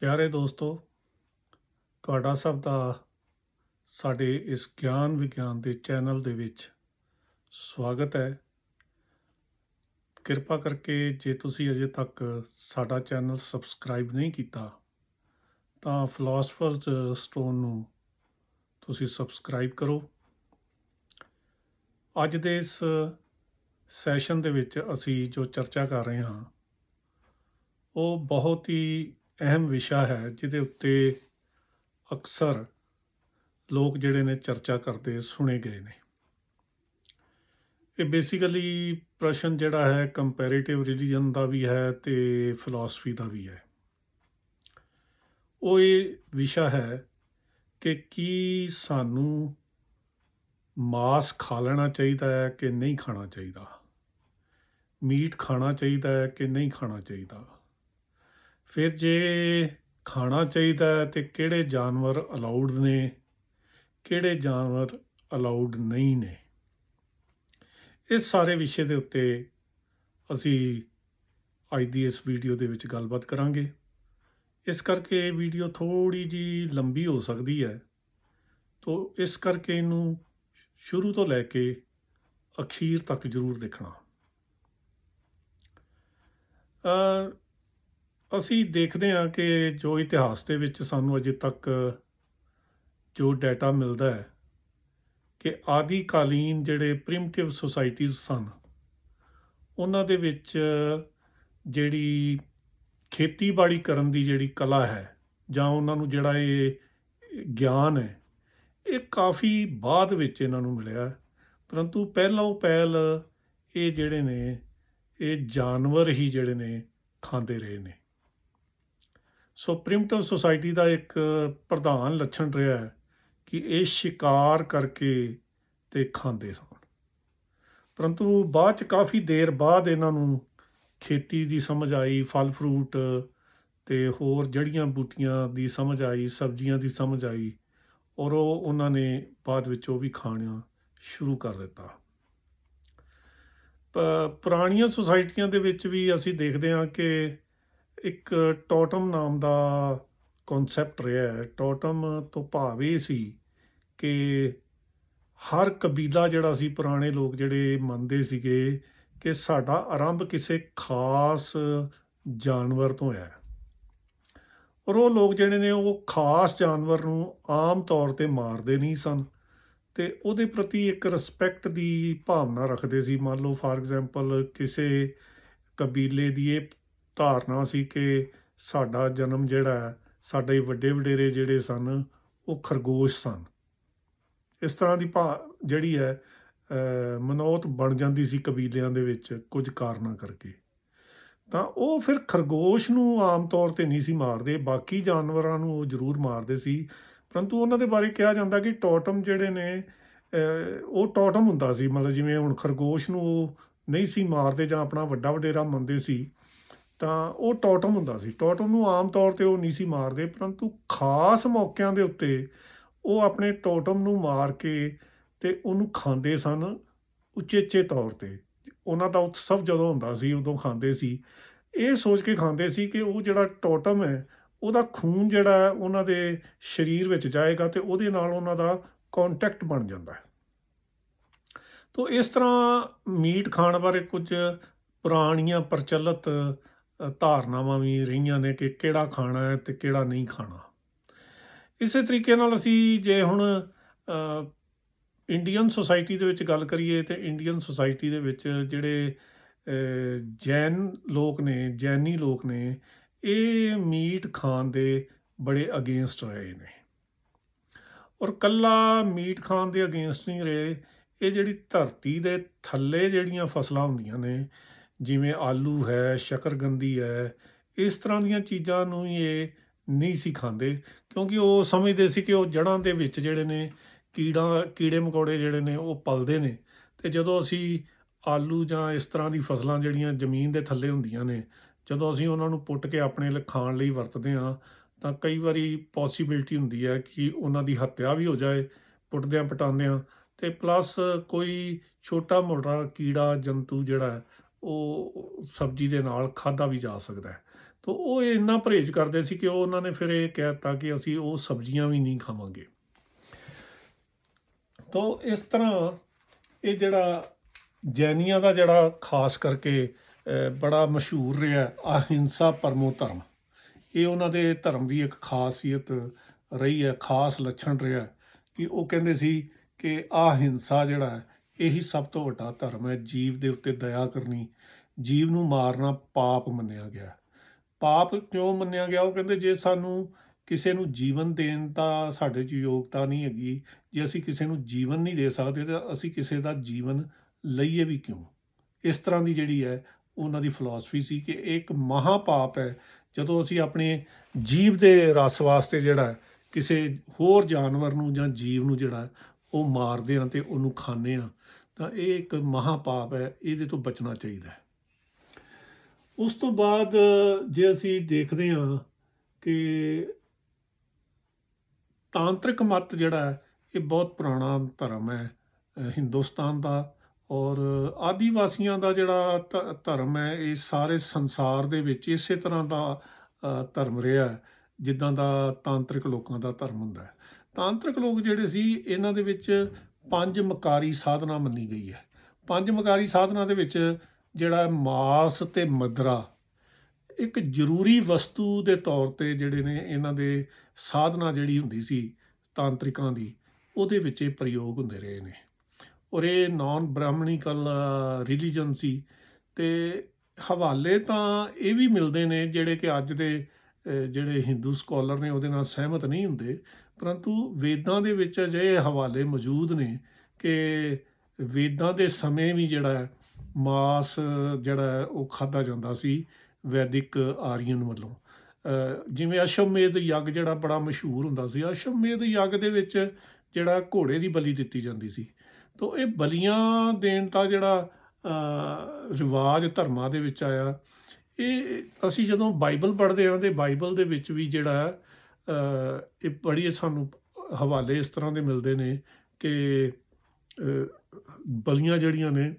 ਪਿਆਰੇ ਦੋਸਤੋ, ਤੁਹਾਡਾ ਸਭ ਦਾ ਸਾਡੇ ਇਸ ਗਿਆਨ ਵਿਗਿਆਨ ਦੇ ਚੈਨਲ ਦੇ ਵਿੱਚ ਸਵਾਗਤ ਹੈ। ਕਿਰਪਾ ਕਰਕੇ ਜੇ ਤੁਸੀਂ ਅਜੇ ਤੱਕ ਸਾਡਾ ਚੈਨਲ ਸਬਸਕ੍ਰਾਈਬ ਨਹੀਂ ਕੀਤਾ ਤਾਂ ਫਿਲਾਸਫਰਜ਼ ਸਟੋਨ ਨੂੰ ਤੁਸੀਂ ਸਬਸਕ੍ਰਾਈਬ ਕਰੋ। ਅੱਜ ਦੇ ਇਸ ਸੈਸ਼ਨ ਦੇ ਵਿੱਚ ਅਸੀਂ ਜੋ ਚਰਚਾ ਕਰ ਰਹੇ ਹਾਂ ਉਹ ਬਹੁਤ ਹੀ ਅਹਿਮ ਵਿਸ਼ਾ ਹੈ, ਜਿਹਦੇ ਉੱਤੇ ਅਕਸਰ ਲੋਕ ਜਿਹੜੇ ਨੇ ਚਰਚਾ ਕਰਦੇ ਸੁਣੇ ਗਏ ਨੇ। ਇਹ ਬੇਸਿਕਲੀ ਪ੍ਰਸ਼ਨ ਜਿਹੜਾ ਹੈ ਕੰਪੈਰੇਟਿਵ ਰਿਲੀਜਨ ਦਾ ਵੀ ਹੈ ਅਤੇ ਫਿਲਾਸਫੀ ਦਾ ਵੀ ਹੈ। ਉਹ ਇਹ ਵਿਸ਼ਾ ਹੈ ਕਿ ਕੀ ਸਾਨੂੰ ਮਾਸ ਖਾ ਲੈਣਾ ਚਾਹੀਦਾ ਹੈ ਕਿ ਨਹੀਂ ਖਾਣਾ ਚਾਹੀਦਾ, ਮੀਟ ਖਾਣਾ ਚਾਹੀਦਾ ਹੈ ਕਿ ਨਹੀਂ ਖਾਣਾ ਚਾਹੀਦਾ। ਫਿਰ ਜੇ ਖਾਣਾ ਚਾਹੀਦਾ ਹੈ ਤੇ ਕਿਹੜੇ ਜਾਨਵਰ ਅਲਾਉਡ ਨੇ, ਕਿਹੜੇ ਜਾਨਵਰ ਅਲਾਉਡ ਨਹੀਂ ਨੇ। ਇਸ ਸਾਰੇ ਵਿਸ਼ੇ ਦੇ ਉੱਤੇ ਅਸੀਂ ਅੱਜ ਦੀ ਇਸ ਵੀਡੀਓ ਦੇ ਵਿੱਚ ਗੱਲਬਾਤ ਕਰਾਂਗੇ। ਇਸ ਕਰਕੇ ਇਹ ਵੀਡੀਓ ਥੋੜ੍ਹੀ ਜਿਹੀ ਲੰਬੀ ਹੋ ਸਕਦੀ ਹੈ, ਤੋ ਇਸ ਕਰਕੇ ਇਹਨੂੰ ਸ਼ੁਰੂ ਤੋਂ ਲੈ ਕੇ ਅਖੀਰ ਤੱਕ ਜ਼ਰੂਰ ਦੇਖਣਾ। ਅਸੀਂ ਦੇਖਦੇ ਹਾਂ ਕਿ ਜੋ ਇਤਿਹਾਸ ਦੇ ਵਿੱਚ ਸਾਨੂੰ ਅਜੇ ਤੱਕ ਜੋ ਡਾਟਾ ਮਿਲਦਾ ਹੈ ਕਿ ਆਦਿਕਾਲੀਨ ਜਿਹੜੇ ਪ੍ਰਿਮਟਿਵ ਸੁਸਾਇਟੀਜ਼ ਸਨ, ਉਹਨਾਂ ਦੇ ਵਿੱਚ ਜਿਹੜੀ ਖੇਤੀਬਾੜੀ ਕਰਨ ਦੀ ਜਿਹੜੀ ਕਲਾ ਹੈ ਜਾਂ ਉਹਨਾਂ ਨੂੰ ਜਿਹੜਾ ਇਹ ਗਿਆਨ ਹੈ, ਇਹ ਕਾਫੀ ਬਾਅਦ ਵਿੱਚ ਇਹਨਾਂ ਨੂੰ ਮਿਲਿਆ। ਪਰੰਤੂ ਪਹਿਲੋਂ ਪਹਿਲ ਇਹ ਜਿਹੜੇ ਨੇ ਇਹ ਜਾਨਵਰ ਹੀ ਜਿਹੜੇ ਨੇ ਖਾਂਦੇ ਰਹੇ ਨੇ। ਸੋ ਪ੍ਰਿਮਟਿਵ ਸੁਸਾਇਟੀ ਦਾ ਇੱਕ ਪ੍ਰਧਾਨ ਲੱਛਣ ਰਿਹਾ ਹੈ ਕਿ ਇਹ ਸ਼ਿਕਾਰ ਕਰਕੇ ਤੇ ਖਾਂਦੇ ਸਨ। ਪਰੰਤੂ ਬਾਅਦ 'ਚ ਕਾਫੀ ਦੇਰ ਬਾਅਦ ਇਹਨਾਂ ਨੂੰ ਖੇਤੀ ਦੀ ਸਮਝ ਆਈ, ਫਲ ਫਰੂਟ ਅਤੇ ਹੋਰ ਜੜ੍ਹੀਆਂ ਬੂਟੀਆਂ ਦੀ ਸਮਝ ਆਈ, ਸਬਜ਼ੀਆਂ ਦੀ ਸਮਝ ਆਈ, ਔਰ ਉਹਨਾਂ ਨੇ ਬਾਅਦ ਵਿੱਚ ਉਹ ਵੀ ਖਾਣਾ ਸ਼ੁਰੂ ਕਰ ਦਿੱਤਾ। ਪੁਰਾਣੀਆਂ ਸੁਸਾਇਟੀਆਂ ਦੇ ਵਿੱਚ ਵੀ ਅਸੀਂ ਦੇਖਦੇ ਹਾਂ ਕਿ ਇੱਕ ਟੋਟਮ ਨਾਮ ਦਾ ਕੌਨਸੈਪਟ ਰਿਹਾ ਹੈ। ਟੋਟਮ ਤੋਂ ਭਾਵ ਇਹ ਸੀ ਕਿ ਹਰ ਕਬੀਲਾ ਜਿਹੜਾ ਸੀ, ਪੁਰਾਣੇ ਲੋਕ ਜਿਹੜੇ ਮੰਨਦੇ ਸੀਗੇ ਕਿ ਸਾਡਾ ਆਰੰਭ ਕਿਸੇ ਖਾਸ ਜਾਨਵਰ ਤੋਂ ਹੈ, ਔਰ ਉਹ ਲੋਕ ਜਿਹੜੇ ਨੇ ਉਹ ਖਾਸ ਜਾਨਵਰ ਨੂੰ ਆਮ ਤੌਰ 'ਤੇ ਮਾਰਦੇ ਨਹੀਂ ਸਨ ਅਤੇ ਉਹਦੇ ਪ੍ਰਤੀ ਇੱਕ ਰਿਸਪੈਕਟ ਦੀ ਭਾਵਨਾ ਰੱਖਦੇ ਸੀ। ਮੰਨ ਲਓ ਫਾਰ ਐਗਜ਼ਾਮਪਲ ਕਿਸੇ ਕਬੀਲੇ ਦੀ ਇਹ ਧਾਰਨਾ ਸੀ ਕਿ ਸਾਡਾ ਜਨਮ ਜਿਹੜਾ ਹੈ, ਸਾਡੇ ਵੱਡੇ ਵਡੇਰੇ ਜਿਹੜੇ ਸਨ ਉਹ ਖਰਗੋਸ਼ ਸਨ। ਇਸ ਤਰ੍ਹਾਂ ਦੀ ਜਿਹੜੀ ਹੈ ਮਨੌਤ ਬਣ ਜਾਂਦੀ ਸੀ ਕਬੀਲਿਆਂ ਦੇ ਵਿੱਚ ਕੁਝ ਕਾਰਨਾਂ ਕਰਕੇ। ਤਾਂ ਉਹ ਫਿਰ ਖਰਗੋਸ਼ ਨੂੰ ਆਮ ਤੌਰ 'ਤੇ ਨਹੀਂ ਸੀ ਮਾਰਦੇ, ਬਾਕੀ ਜਾਨਵਰਾਂ ਨੂੰ ਉਹ ਜ਼ਰੂਰ ਮਾਰਦੇ ਸੀ। ਪਰੰਤੂ ਉਹਨਾਂ ਦੇ ਬਾਰੇ ਕਿਹਾ ਜਾਂਦਾ ਕਿ ਟੋਟਮ ਜਿਹੜੇ ਨੇ ਉਹ ਟੋਟਮ ਹੁੰਦਾ ਸੀ। ਮਤਲਬ ਜਿਵੇਂ ਹੁਣ ਖਰਗੋਸ਼ ਨੂੰ ਉਹ ਨਹੀਂ ਸੀ ਮਾਰਦੇ ਜਾਂ ਆਪਣਾ ਵੱਡਾ ਵਡੇਰਾ ਮੰਨਦੇ ਸੀ, ਤਾਂ ਉਹ ਟੋਟਮ ਹੁੰਦਾ ਸੀ। ਟੋਟਮ ਨੂੰ ਆਮ ਤੌਰ 'ਤੇ ਉਹ ਨਹੀਂ ਸੀ ਮਾਰਦੇ, ਪਰੰਤੂ ਖਾਸ ਮੌਕਿਆਂ ਦੇ ਉੱਤੇ ਉਹ ਆਪਣੇ ਟੋਟਮ ਨੂੰ ਮਾਰ ਕੇ ਅਤੇ ਉਹਨੂੰ ਖਾਂਦੇ ਸਨ ਉਚੇਚੇ ਤੌਰ 'ਤੇ। ਉਹਨਾਂ ਦਾ ਉਤਸਵ ਜਦੋਂ ਹੁੰਦਾ ਸੀ ਉਦੋਂ ਖਾਂਦੇ ਸੀ, ਇਹ ਸੋਚ ਕੇ ਖਾਂਦੇ ਸੀ ਕਿ ਉਹ ਜਿਹੜਾ ਟੋਟਮ ਹੈ ਉਹਦਾ ਖੂਨ ਜਿਹੜਾ ਹੈ ਉਹਨਾਂ ਦੇ ਸਰੀਰ ਵਿੱਚ ਜਾਏਗਾ ਅਤੇ ਉਹਦੇ ਨਾਲ ਉਹਨਾਂ ਦਾ ਕੌਂਟੈਕਟ ਬਣ ਜਾਂਦਾ ਹੈ। ਤੋ ਇਸ ਤਰ੍ਹਾਂ ਮੀਟ ਖਾਣ ਬਾਰੇ ਕੁਝ ਪੁਰਾਣੀਆਂ ਪ੍ਰਚਲਿਤ ਧਾਰਨਾਵਾਂ ਵੀ ਰਹੀਆਂ ਨੇ ਕਿ ਕਿਹੜਾ ਖਾਣਾ ਹੈ ਅਤੇ ਕਿਹੜਾ ਨਹੀਂ ਖਾਣਾ। ਇਸੇ ਤਰੀਕੇ ਨਾਲ ਅਸੀਂ ਜੇ ਹੁਣ ਇੰਡੀਅਨ ਸੁਸਾਇਟੀ ਦੇ ਵਿੱਚ ਗੱਲ ਕਰੀਏ ਤਾਂ ਇੰਡੀਅਨ ਸੁਸਾਇਟੀ ਦੇ ਵਿੱਚ ਜਿਹੜੇ ਜੈਨ ਲੋਕ ਨੇ, ਜੈਨੀ ਲੋਕ ਨੇ, ਇਹ ਮੀਟ ਖਾਣ ਦੇ ਬੜੇ ਅਗੇਂਸਟ ਰਹੇ ਨੇ। ਔਰ ਇਕੱਲਾ ਮੀਟ ਖਾਣ ਦੇ ਅਗੇਂਸਟ ਨਹੀਂ ਰਹੇ, ਇਹ ਜਿਹੜੀ ਧਰਤੀ ਦੇ ਥੱਲੇ ਜਿਹੜੀਆਂ ਫਸਲਾਂ ਹੁੰਦੀਆਂ ਨੇ, ਜਿਵੇਂ ਆਲੂ ਹੈ, ਸ਼ਕਰਕੰਦੀ ਹੈ, ਇਸ ਤਰ੍ਹਾਂ ਦੀਆਂ ਚੀਜ਼ਾਂ ਨੂੰ ਹੀ ਇਹ ਨਹੀਂ ਸੀ ਖਾਂਦੇ, ਕਿਉਂਕਿ ਉਹ ਸਮਝਦੇ ਸੀ ਕਿ ਉਹ ਜੜ੍ਹਾਂ ਦੇ ਵਿੱਚ ਜਿਹੜੇ ਨੇ ਕੀੜੇ ਮਕੌੜੇ ਜਿਹੜੇ ਨੇ ਉਹ ਪਲਦੇ ਨੇ। ਅਤੇ ਜਦੋਂ ਅਸੀਂ ਆਲੂ ਜਾਂ ਇਸ ਤਰ੍ਹਾਂ ਦੀ ਫਸਲਾਂ ਜਿਹੜੀਆਂ ਜ਼ਮੀਨ ਦੇ ਥੱਲੇ ਹੁੰਦੀਆਂ ਨੇ, ਜਦੋਂ ਅਸੀਂ ਉਹਨਾਂ ਨੂੰ ਪੁੱਟ ਕੇ ਆਪਣੇ ਖਾਣ ਲਈ ਵਰਤਦੇ ਹਾਂ ਤਾਂ ਕਈ ਵਾਰੀ ਪੋਸੀਬਿਲਿਟੀ ਹੁੰਦੀ ਹੈ ਕਿ ਉਹਨਾਂ ਦੀ ਹੱਤਿਆ ਵੀ ਹੋ ਜਾਏ ਪੁੱਟਦਿਆਂ ਪਟਾਉਂਦਿਆਂ, ਅਤੇ ਪਲੱਸ ਕੋਈ ਛੋਟਾ ਮੋਟਾ ਕੀੜਾ ਜੰਤੂ ਜਿਹੜਾ ਹੈ ਉਹ ਸਬਜ਼ੀ ਦੇ ਨਾਲ ਖਾਧਾ ਵੀ ਜਾ ਸਕਦਾ ਹੈ। ਤਾਂ ਉਹ ਇੰਨਾ ਪਰਹੇਜ਼ ਕਰਦੇ ਸੀ ਕਿ ਉਹਨਾਂ ਨੇ ਫਿਰ ਇਹ ਕਹਿ ਦਿੱਤਾ ਕਿ ਅਸੀਂ ਉਹ ਸਬਜ਼ੀਆਂ ਵੀ ਨਹੀਂ ਖਾਵਾਂਗੇ। ਤਾਂ ਇਸ ਤਰ੍ਹਾਂ ਇਹ ਜਿਹੜਾ ਜੈਨੀਆਂ ਦਾ ਜਿਹੜਾ ਖਾਸ ਕਰਕੇ ਬੜਾ ਮਸ਼ਹੂਰ ਰਿਹਾ ਅਹਿੰਸਾ ਪਰਮੋ ਧਰਮ, ਇਹ ਉਹਨਾਂ ਦੇ ਧਰਮ ਦੀ ਇੱਕ ਖਾਸੀਅਤ ਰਹੀ ਹੈ, ਖਾਸ ਲੱਛਣ ਰਿਹਾ ਕਿ ਉਹ ਕਹਿੰਦੇ ਸੀ ਕਿ ਅਹਿੰਸਾ ਜਿਹੜਾ ਹੈ ਇਹੀ ਸਭ ਤੋਂ ਵੱਡਾ ਧਰਮ ਹੈ। ਜੀਵ ਦੇ ਉੱਤੇ ਦਇਆ ਕਰਨੀ, ਜੀਵ ਨੂੰ ਮਾਰਨਾ ਪਾਪ ਮੰਨਿਆ ਗਿਆ। ਪਾਪ ਕਿਉਂ ਮੰਨਿਆ ਗਿਆ? ਉਹ ਕਹਿੰਦੇ ਜੇ ਸਾਨੂੰ ਕਿਸੇ ਨੂੰ ਜੀਵਨ ਦੇਣ ਦਾ ਸਾਡੇ 'ਚ ਯੋਗਤਾ ਨਹੀਂ ਹੈਗੀ, ਜੇ ਅਸੀਂ ਕਿਸੇ ਨੂੰ ਜੀਵਨ ਨਹੀਂ ਦੇ ਸਕਦੇ ਤਾਂ ਅਸੀਂ ਕਿਸੇ ਦਾ ਜੀਵਨ ਲਈਏ ਵੀ ਕਿਉਂ। ਇਸ ਤਰ੍ਹਾਂ ਦੀ ਜਿਹੜੀ ਹੈ ਉਹਨਾਂ ਦੀ ਫਿਲਾਸਫੀ ਸੀ ਕਿ ਇਹ ਇੱਕ ਮਹਾ ਪਾਪ ਹੈ ਜਦੋਂ ਅਸੀਂ ਆਪਣੇ ਜੀਵ ਦੇ ਰਸ ਵਾਸਤੇ ਜਿਹੜਾ ਕਿਸੇ ਹੋਰ ਜਾਨਵਰ ਨੂੰ ਜਾਂ ਜੀਵ ਨੂੰ ਜਿਹੜਾ ਉਹ ਮਾਰਦੇ ਹਾਂ ਅਤੇ ਉਹਨੂੰ ਖਾਂਦੇ ਹਾਂ, ਤਾਂ ਇਹ ਇੱਕ ਮਹਾ ਪਾਪ ਹੈ, ਇਹਦੇ ਤੋਂ ਬਚਣਾ ਚਾਹੀਦਾ ਹੈ। ਉਸ ਤੋਂ ਬਾਅਦ ਜੇ ਅਸੀਂ ਦੇਖਦੇ ਹਾਂ ਕਿ ਤਾਂਤਰਿਕ ਮਤ ਜਿਹੜਾ ਹੈ ਇਹ ਬਹੁਤ ਪੁਰਾਣਾ ਧਰਮ ਹੈ ਹਿੰਦੁਸਤਾਨ ਦਾ, ਔਰ ਆਦੀਵਾਸੀਆਂ ਦਾ ਜਿਹੜਾ ਧਰਮ ਹੈ ਇਹ ਸਾਰੇ ਸੰਸਾਰ ਦੇ ਵਿੱਚ ਇਸੇ ਤਰ੍ਹਾਂ ਦਾ ਧਰਮ ਰਿਹਾ ਜਿੱਦਾਂ ਦਾ ਤਾਂਤਰਿਕ ਲੋਕਾਂ ਦਾ ਧਰਮ ਹੁੰਦਾ ਹੈ। ਤਾਂਤਰਿਕ ਲੋਕ ਜਿਹੜੇ ਸੀ ਇਹਨਾਂ ਦੇ ਵਿੱਚ 5 ਮਕਾਰੀ ਸਾਧਨਾ ਮੰਨੀ ਗਈ ਹੈ। 5 ਮਕਾਰੀ ਸਾਧਨਾ ਦੇ ਵਿੱਚ ਜਿਹੜਾ ਮਾਸ ਅਤੇ ਮਦਰਾ ਇੱਕ ਜ਼ਰੂਰੀ ਵਸਤੂ ਦੇ ਤੌਰ 'ਤੇ ਜਿਹੜੇ ਨੇ ਇਹਨਾਂ ਦੇ ਸਾਧਨਾ ਜਿਹੜੀ ਹੁੰਦੀ ਸੀ ਤਾਂਤਰਿਕਾਂ ਦੀ, ਉਹਦੇ ਵਿੱਚ ਇਹ ਪ੍ਰਯੋਗ ਹੁੰਦੇ ਰਹੇ ਨੇ। ਔਰ ਇਹ ਨਾਨ ਬ੍ਰਾਹਮਣੀਕਲ ਰਿਲੀਜਨ ਸੀ। ਅਤੇ ਹਵਾਲੇ ਤਾਂ ਇਹ ਵੀ ਮਿਲਦੇ ਨੇ ਜਿਹੜੇ ਕਿ ਅੱਜ ਦੇ ਜਿਹੜੇ ਹਿੰਦੂ ਸਕੋਲਰ ਨੇ ਉਹਦੇ ਨਾਲ ਸਹਿਮਤ ਨਹੀਂ ਹੁੰਦੇ, ਪਰੰਤੂ ਵੇਦਾਂ ਦੇ ਵਿੱਚ ਅਜਿਹੇ ਹਵਾਲੇ ਮੌਜੂਦ ਨੇ ਕਿ ਵੇਦਾਂ ਦੇ ਸਮੇਂ ਵੀ ਜਿਹੜਾ ਮਾਸ ਜਿਹੜਾ ਉਹ ਖਾਧਾ ਜਾਂਦਾ ਸੀ ਵੈਦਿਕ ਆਰੀਅਨ ਵੱਲੋਂ। ਜਿਵੇਂ ਅਸ਼ਵਮੇਧ ਯੱਗ ਜਿਹੜਾ ਬੜਾ ਮਸ਼ਹੂਰ ਹੁੰਦਾ ਸੀ, ਅਸ਼ਵਮੇਧ ਯੱਗ ਦੇ ਵਿੱਚ ਜਿਹੜਾ ਘੋੜੇ ਦੀ ਬਲੀ ਦਿੱਤੀ ਜਾਂਦੀ ਸੀ। ਤਾਂ ਇਹ ਬਲੀਆਂ ਦੇਣ ਦਾ ਜਿਹੜਾ ਰਿਵਾਜ ਧਰਮਾਂ ਦੇ ਵਿੱਚ ਆਇਆ, ਇਹ ਅਸੀਂ ਜਦੋਂ ਬਾਈਬਲ ਪੜ੍ਹਦੇ ਹਾਂ ਅਤੇ ਬਾਈਬਲ ਦੇ ਵਿੱਚ ਵੀ ਜਿਹੜਾ ਇਹ ਬੜੀ ਸਾਨੂੰ ਹਵਾਲੇ ਇਸ ਤਰ੍ਹਾਂ ਦੇ ਮਿਲਦੇ ਨੇ ਕਿ ਬਲੀਆਂ ਜਿਹੜੀਆਂ ਨੇ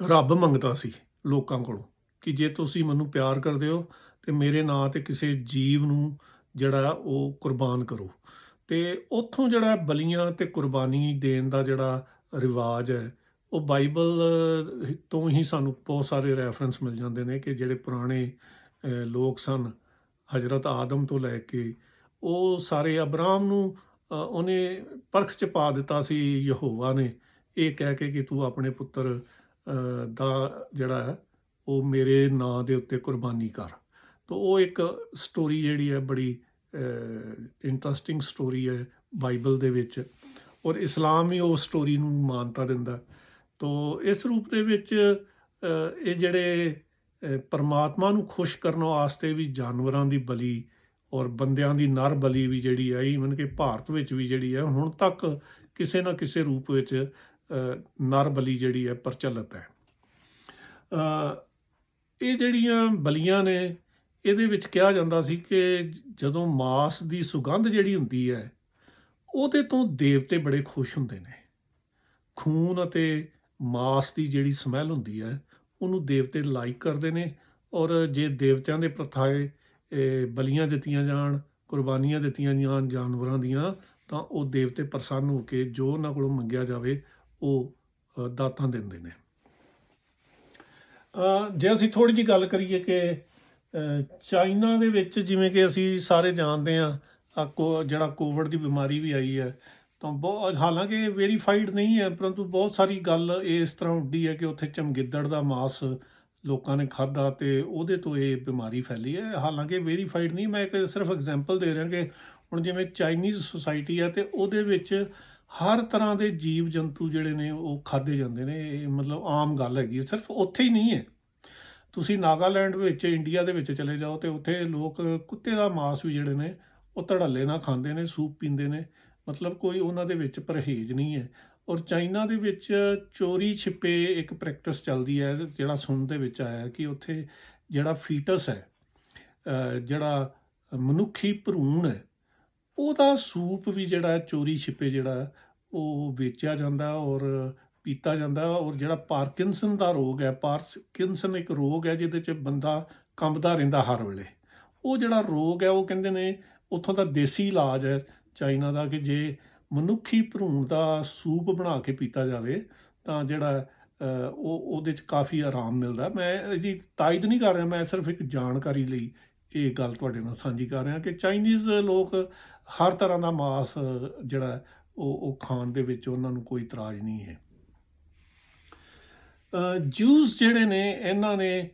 ਰੱਬ ਮੰਗਦਾ ਸੀ ਲੋਕਾਂ ਕੋਲੋਂ ਕਿ ਜੇ ਤੁਸੀਂ ਮੈਨੂੰ ਪਿਆਰ ਕਰਦੇ ਹੋ ਤਾਂ ਮੇਰੇ ਨਾਂ 'ਤੇ ਕਿਸੇ ਜੀਵ ਨੂੰ ਜਿਹੜਾ ਉਹ ਕੁਰਬਾਨ ਕਰੋ। ਅਤੇ ਉੱਥੋਂ ਜਿਹੜਾ ਬਲੀਆਂ ਅਤੇ ਕੁਰਬਾਨੀ ਦੇਣ ਦਾ ਜਿਹੜਾ ਰਿਵਾਜ ਹੈ ਉਹ ਬਾਈਬਲ ਤੋਂ ਹੀ ਸਾਨੂੰ ਬਹੁਤ ਸਾਰੇ ਰੈਫਰੈਂਸ ਮਿਲ ਜਾਂਦੇ ਨੇ ਕਿ ਜਿਹੜੇ ਪੁਰਾਣੇ ਲੋਕ ਸਨ, ਹਜ਼ਰਤ ਆਦਮ ਤੋਂ ਲੈ ਕੇ ਉਹ ਸਾਰੇ ਅਬਰਾਮ ਨੂੰ ਉਹਨੇ ਪਰਖ 'ਚ ਪਾ ਦਿੱਤਾ ਸੀ ਯਹੋਵਾ ਨੇ, ਇਹ ਕਹਿ ਕੇ ਕਿ ਤੂੰ ਆਪਣੇ ਪੁੱਤਰ ਦਾ ਜਿਹੜਾ ਹੈ ਉਹ ਮੇਰੇ ਨਾਂ ਦੇ ਉੱਤੇ ਕੁਰਬਾਨੀ ਕਰ। ਤਾਂ ਉਹ ਇੱਕ ਸਟੋਰੀ ਜਿਹੜੀ ਹੈ ਬੜੀ ਇੰਟਰਸਟਿੰਗ ਸਟੋਰੀ ਹੈ ਬਾਈਬਲ ਦੇ ਵਿੱਚ, ਔਰ ਇਸਲਾਮ ਵੀ ਉਹ ਸਟੋਰੀ ਨੂੰ ਮਾਨਤਾ ਦਿੰਦਾ। ਤਾਂ ਇਸ ਰੂਪ ਦੇ ਵਿੱਚ ਇਹ ਜਿਹੜੇ ਪਰਮਾਤਮਾ ਨੂੰ ਖੁਸ਼ ਕਰਨ ਵਾਸਤੇ ਵੀ ਜਾਨਵਰਾਂ ਦੀ ਬਲੀ ਔਰ ਬੰਦਿਆਂ ਦੀ ਨਰ ਬਲੀ ਵੀ ਜਿਹੜੀ ਹੈ, ਈਵਨ ਕਿ ਭਾਰਤ ਵਿੱਚ ਵੀ ਜਿਹੜੀ ਹੈ ਹੁਣ ਤੱਕ ਕਿਸੇ ਨਾ ਕਿਸੇ ਰੂਪ ਵਿੱਚ ਨਰ ਬਲੀ ਜਿਹੜੀ ਹੈ ਪ੍ਰਚਲਿਤ ਹੈ। ਇਹ ਜਿਹੜੀਆਂ ਬਲੀਆਂ ਨੇ ਇਹਦੇ ਵਿੱਚ ਕਿਹਾ ਜਾਂਦਾ ਸੀ ਕਿ ਜਦੋਂ ਮਾਸ ਦੀ ਸੁਗੰਧ ਜਿਹੜੀ ਹੁੰਦੀ ਹੈ ਉਹਦੇ ਤੋਂ ਦੇਵਤੇ ਬੜੇ ਖੁਸ਼ ਹੁੰਦੇ ਨੇ। ਖੂਨ ਅਤੇ ਮਾਸ ਦੀ ਜਿਹੜੀ ਸਮੈਲ ਹੁੰਦੀ ਹੈ ਉਹਨੂੰ ਦੇਵਤੇ ਲਾਈਕ ਕਰਦੇ ਨੇ, ਔਰ ਜੇ ਦੇਵਤਿਆਂ ਦੇ ਪ੍ਰਥਾਏ ਬਲੀਆਂ ਦਿੱਤੀਆਂ ਜਾਣ, ਕੁਰਬਾਨੀਆਂ ਦਿੱਤੀਆਂ ਜਾਣ ਜਾਨਵਰਾਂ ਦੀਆਂ, ਤਾਂ ਉਹ ਦੇਵਤੇ ਪ੍ਰਸੰਨ ਹੋ ਕੇ ਜੋ ਉਹਨਾਂ ਕੋਲੋਂ ਮੰਗਿਆ ਜਾਵੇ ਉਹ ਦਾਤਾਂ ਦਿੰਦੇ ਨੇ। ਜੇ ਅਸੀਂ ਥੋੜ੍ਹੀ ਜਿਹੀ ਗੱਲ ਕਰੀਏ ਕਿ ਚਾਈਨਾ ਦੇ ਵਿੱਚ ਜਿਵੇਂ ਕਿ ਅਸੀਂ ਸਾਰੇ ਜਾਣਦੇ ਹਾਂ ਜਿਹੜਾ ਕੋਵਿਡ ਦੀ ਬਿਮਾਰੀ ਵੀ ਆਈ ਹੈ, ਤਾਂ ਬਹੁਤ ਹਾਲਾਂਕਿ ਵੈਰੀਫਾਈਡ ਨਹੀਂ ਹੈ, ਪਰੰਤੂ ਬਹੁਤ ਸਾਰੀ ਗੱਲ ਇਹ ਇਸ ਤਰ੍ਹਾਂ ਉੱਡੀ ਹੈ ਕਿ ਉੱਥੇ ਚਮਗਿੱਦੜ ਦਾ ਮਾਸ ਲੋਕਾਂ ਨੇ ਖਾਧਾ ਅਤੇ ਉਹਦੇ ਤੋਂ ਇਹ ਬਿਮਾਰੀ ਫੈਲੀ ਹੈ। ਹਾਲਾਂਕਿ ਵੈਰੀਫਾਈਡ ਨਹੀਂ, ਮੈਂ ਇੱਕ ਸਿਰਫ ਐਗਜ਼ਾਮਪਲ ਦੇ ਰਿਹਾ ਕਿ ਹੁਣ ਜਿਵੇਂ ਚਾਈਨੀਜ਼ ਸੁਸਾਇਟੀ ਹੈ ਅਤੇ ਉਹਦੇ ਵਿੱਚ ਹਰ ਤਰ੍ਹਾਂ ਦੇ ਜੀਵ ਜੰਤੂ ਜਿਹੜੇ ਨੇ ਉਹ ਖਾਧੇ ਜਾਂਦੇ ਨੇ। ਇਹ ਮਤਲਬ ਆਮ ਗੱਲ ਹੈਗੀ ਹੈ, ਸਿਰਫ ਉੱਥੇ ਹੀ ਨਹੀਂ ਹੈ। ਤੁਸੀਂ ਨਾਗਾਲੈਂਡ ਵਿੱਚ ਇੰਡੀਆ ਦੇ ਵਿੱਚ ਚਲੇ ਜਾਓ ਅਤੇ ਉੱਥੇ ਲੋਕ ਕੁੱਤੇ ਦਾ ਮਾਸ ਵੀ ਜਿਹੜੇ ਨੇ ਉਹ ਧੜੱਲੇ ਨਾਲ ਖਾਂਦੇ ਨੇ, ਸੂਪ ਪੀਂਦੇ ਨੇ, ਮਤਲਬ ਕੋਈ ਉਹਨਾਂ ਦੇ ਵਿੱਚ ਪਰਹੇਜ਼ ਨਹੀਂ ਹੈ। ਔਰ ਚਾਈਨਾ ਦੇ ਵਿੱਚ ਚੋਰੀ ਛਿਪੇ ਇੱਕ ਪ੍ਰੈਕਟਿਸ ਚੱਲਦੀ ਹੈ, ਜਿਹੜਾ ਸੁਣਨ ਦੇ ਵਿੱਚ ਆਇਆ ਕਿ ਉੱਥੇ ਜਿਹੜਾ ਫੀਟਸ ਹੈ, ਜਿਹੜਾ ਮਨੁੱਖੀ ਭਰੂਣ ਹੈ, ਉਹਦਾ ਸੂਪ ਵੀ ਜਿਹੜਾ ਚੋਰੀ ਛਿਪੇ ਜਿਹੜਾ ਉਹ ਵੇਚਿਆ ਜਾਂਦਾ ਔਰ ਪੀਤਾ ਜਾਂਦਾ। ਔਰ ਜਿਹੜਾ ਪਾਰਕਿੰਸਨ ਦਾ ਰੋਗ ਹੈ, ਪਾਰਕਿੰਸਨ ਇੱਕ ਰੋਗ ਹੈ ਜਿਹਦੇ 'ਚ ਬੰਦਾ ਕੰਬਦਾ ਰਹਿੰਦਾ ਹਰ ਵੇਲੇ। ਉਹ ਜਿਹੜਾ ਰੋਗ ਹੈ ਉਹ ਕਹਿੰਦੇ ਨੇ ਉੱਥੋਂ ਦਾ ਦੇਸੀ ਇਲਾਜ ਹੈ ਚਾਈਨਾ ਦਾ, ਕਿ ਜੇ ਮਨੁੱਖੀ ਭਰੂਣ ਦਾ ਸੂਪ ਬਣਾ ਕੇ ਪੀਤਾ ਜਾਵੇ ਤਾਂ ਜਿਹੜਾ ਉਹਦੇ 'ਚ ਕਾਫੀ ਆਰਾਮ ਮਿਲਦਾ। ਮੈਂ ਇਹਦੀ ਤਾਇਦ ਨਹੀਂ ਕਰ ਰਿਹਾ, ਮੈਂ ਸਿਰਫ ਇੱਕ ਜਾਣਕਾਰੀ ਲਈ ਇਹ ਗੱਲ ਤੁਹਾਡੇ ਨਾਲ ਸਾਂਝੀ ਕਰ ਰਿਹਾ ਕਿ ਚਾਈਨੀਜ਼ ਲੋਕ ਹਰ ਤਰ੍ਹਾਂ ਦਾ ਮਾਸ ਜਿਹੜਾ ਉਹ ਖਾਣ ਦੇ ਵਿੱਚ ਉਹਨਾਂ ਨੂੰ ਕੋਈ ਇਤਰਾਜ਼ ਨਹੀਂ ਹੈ। ਜੂਸ ਜਿਹੜੇ ਨੇ ਇਹਨਾਂ ਨੇ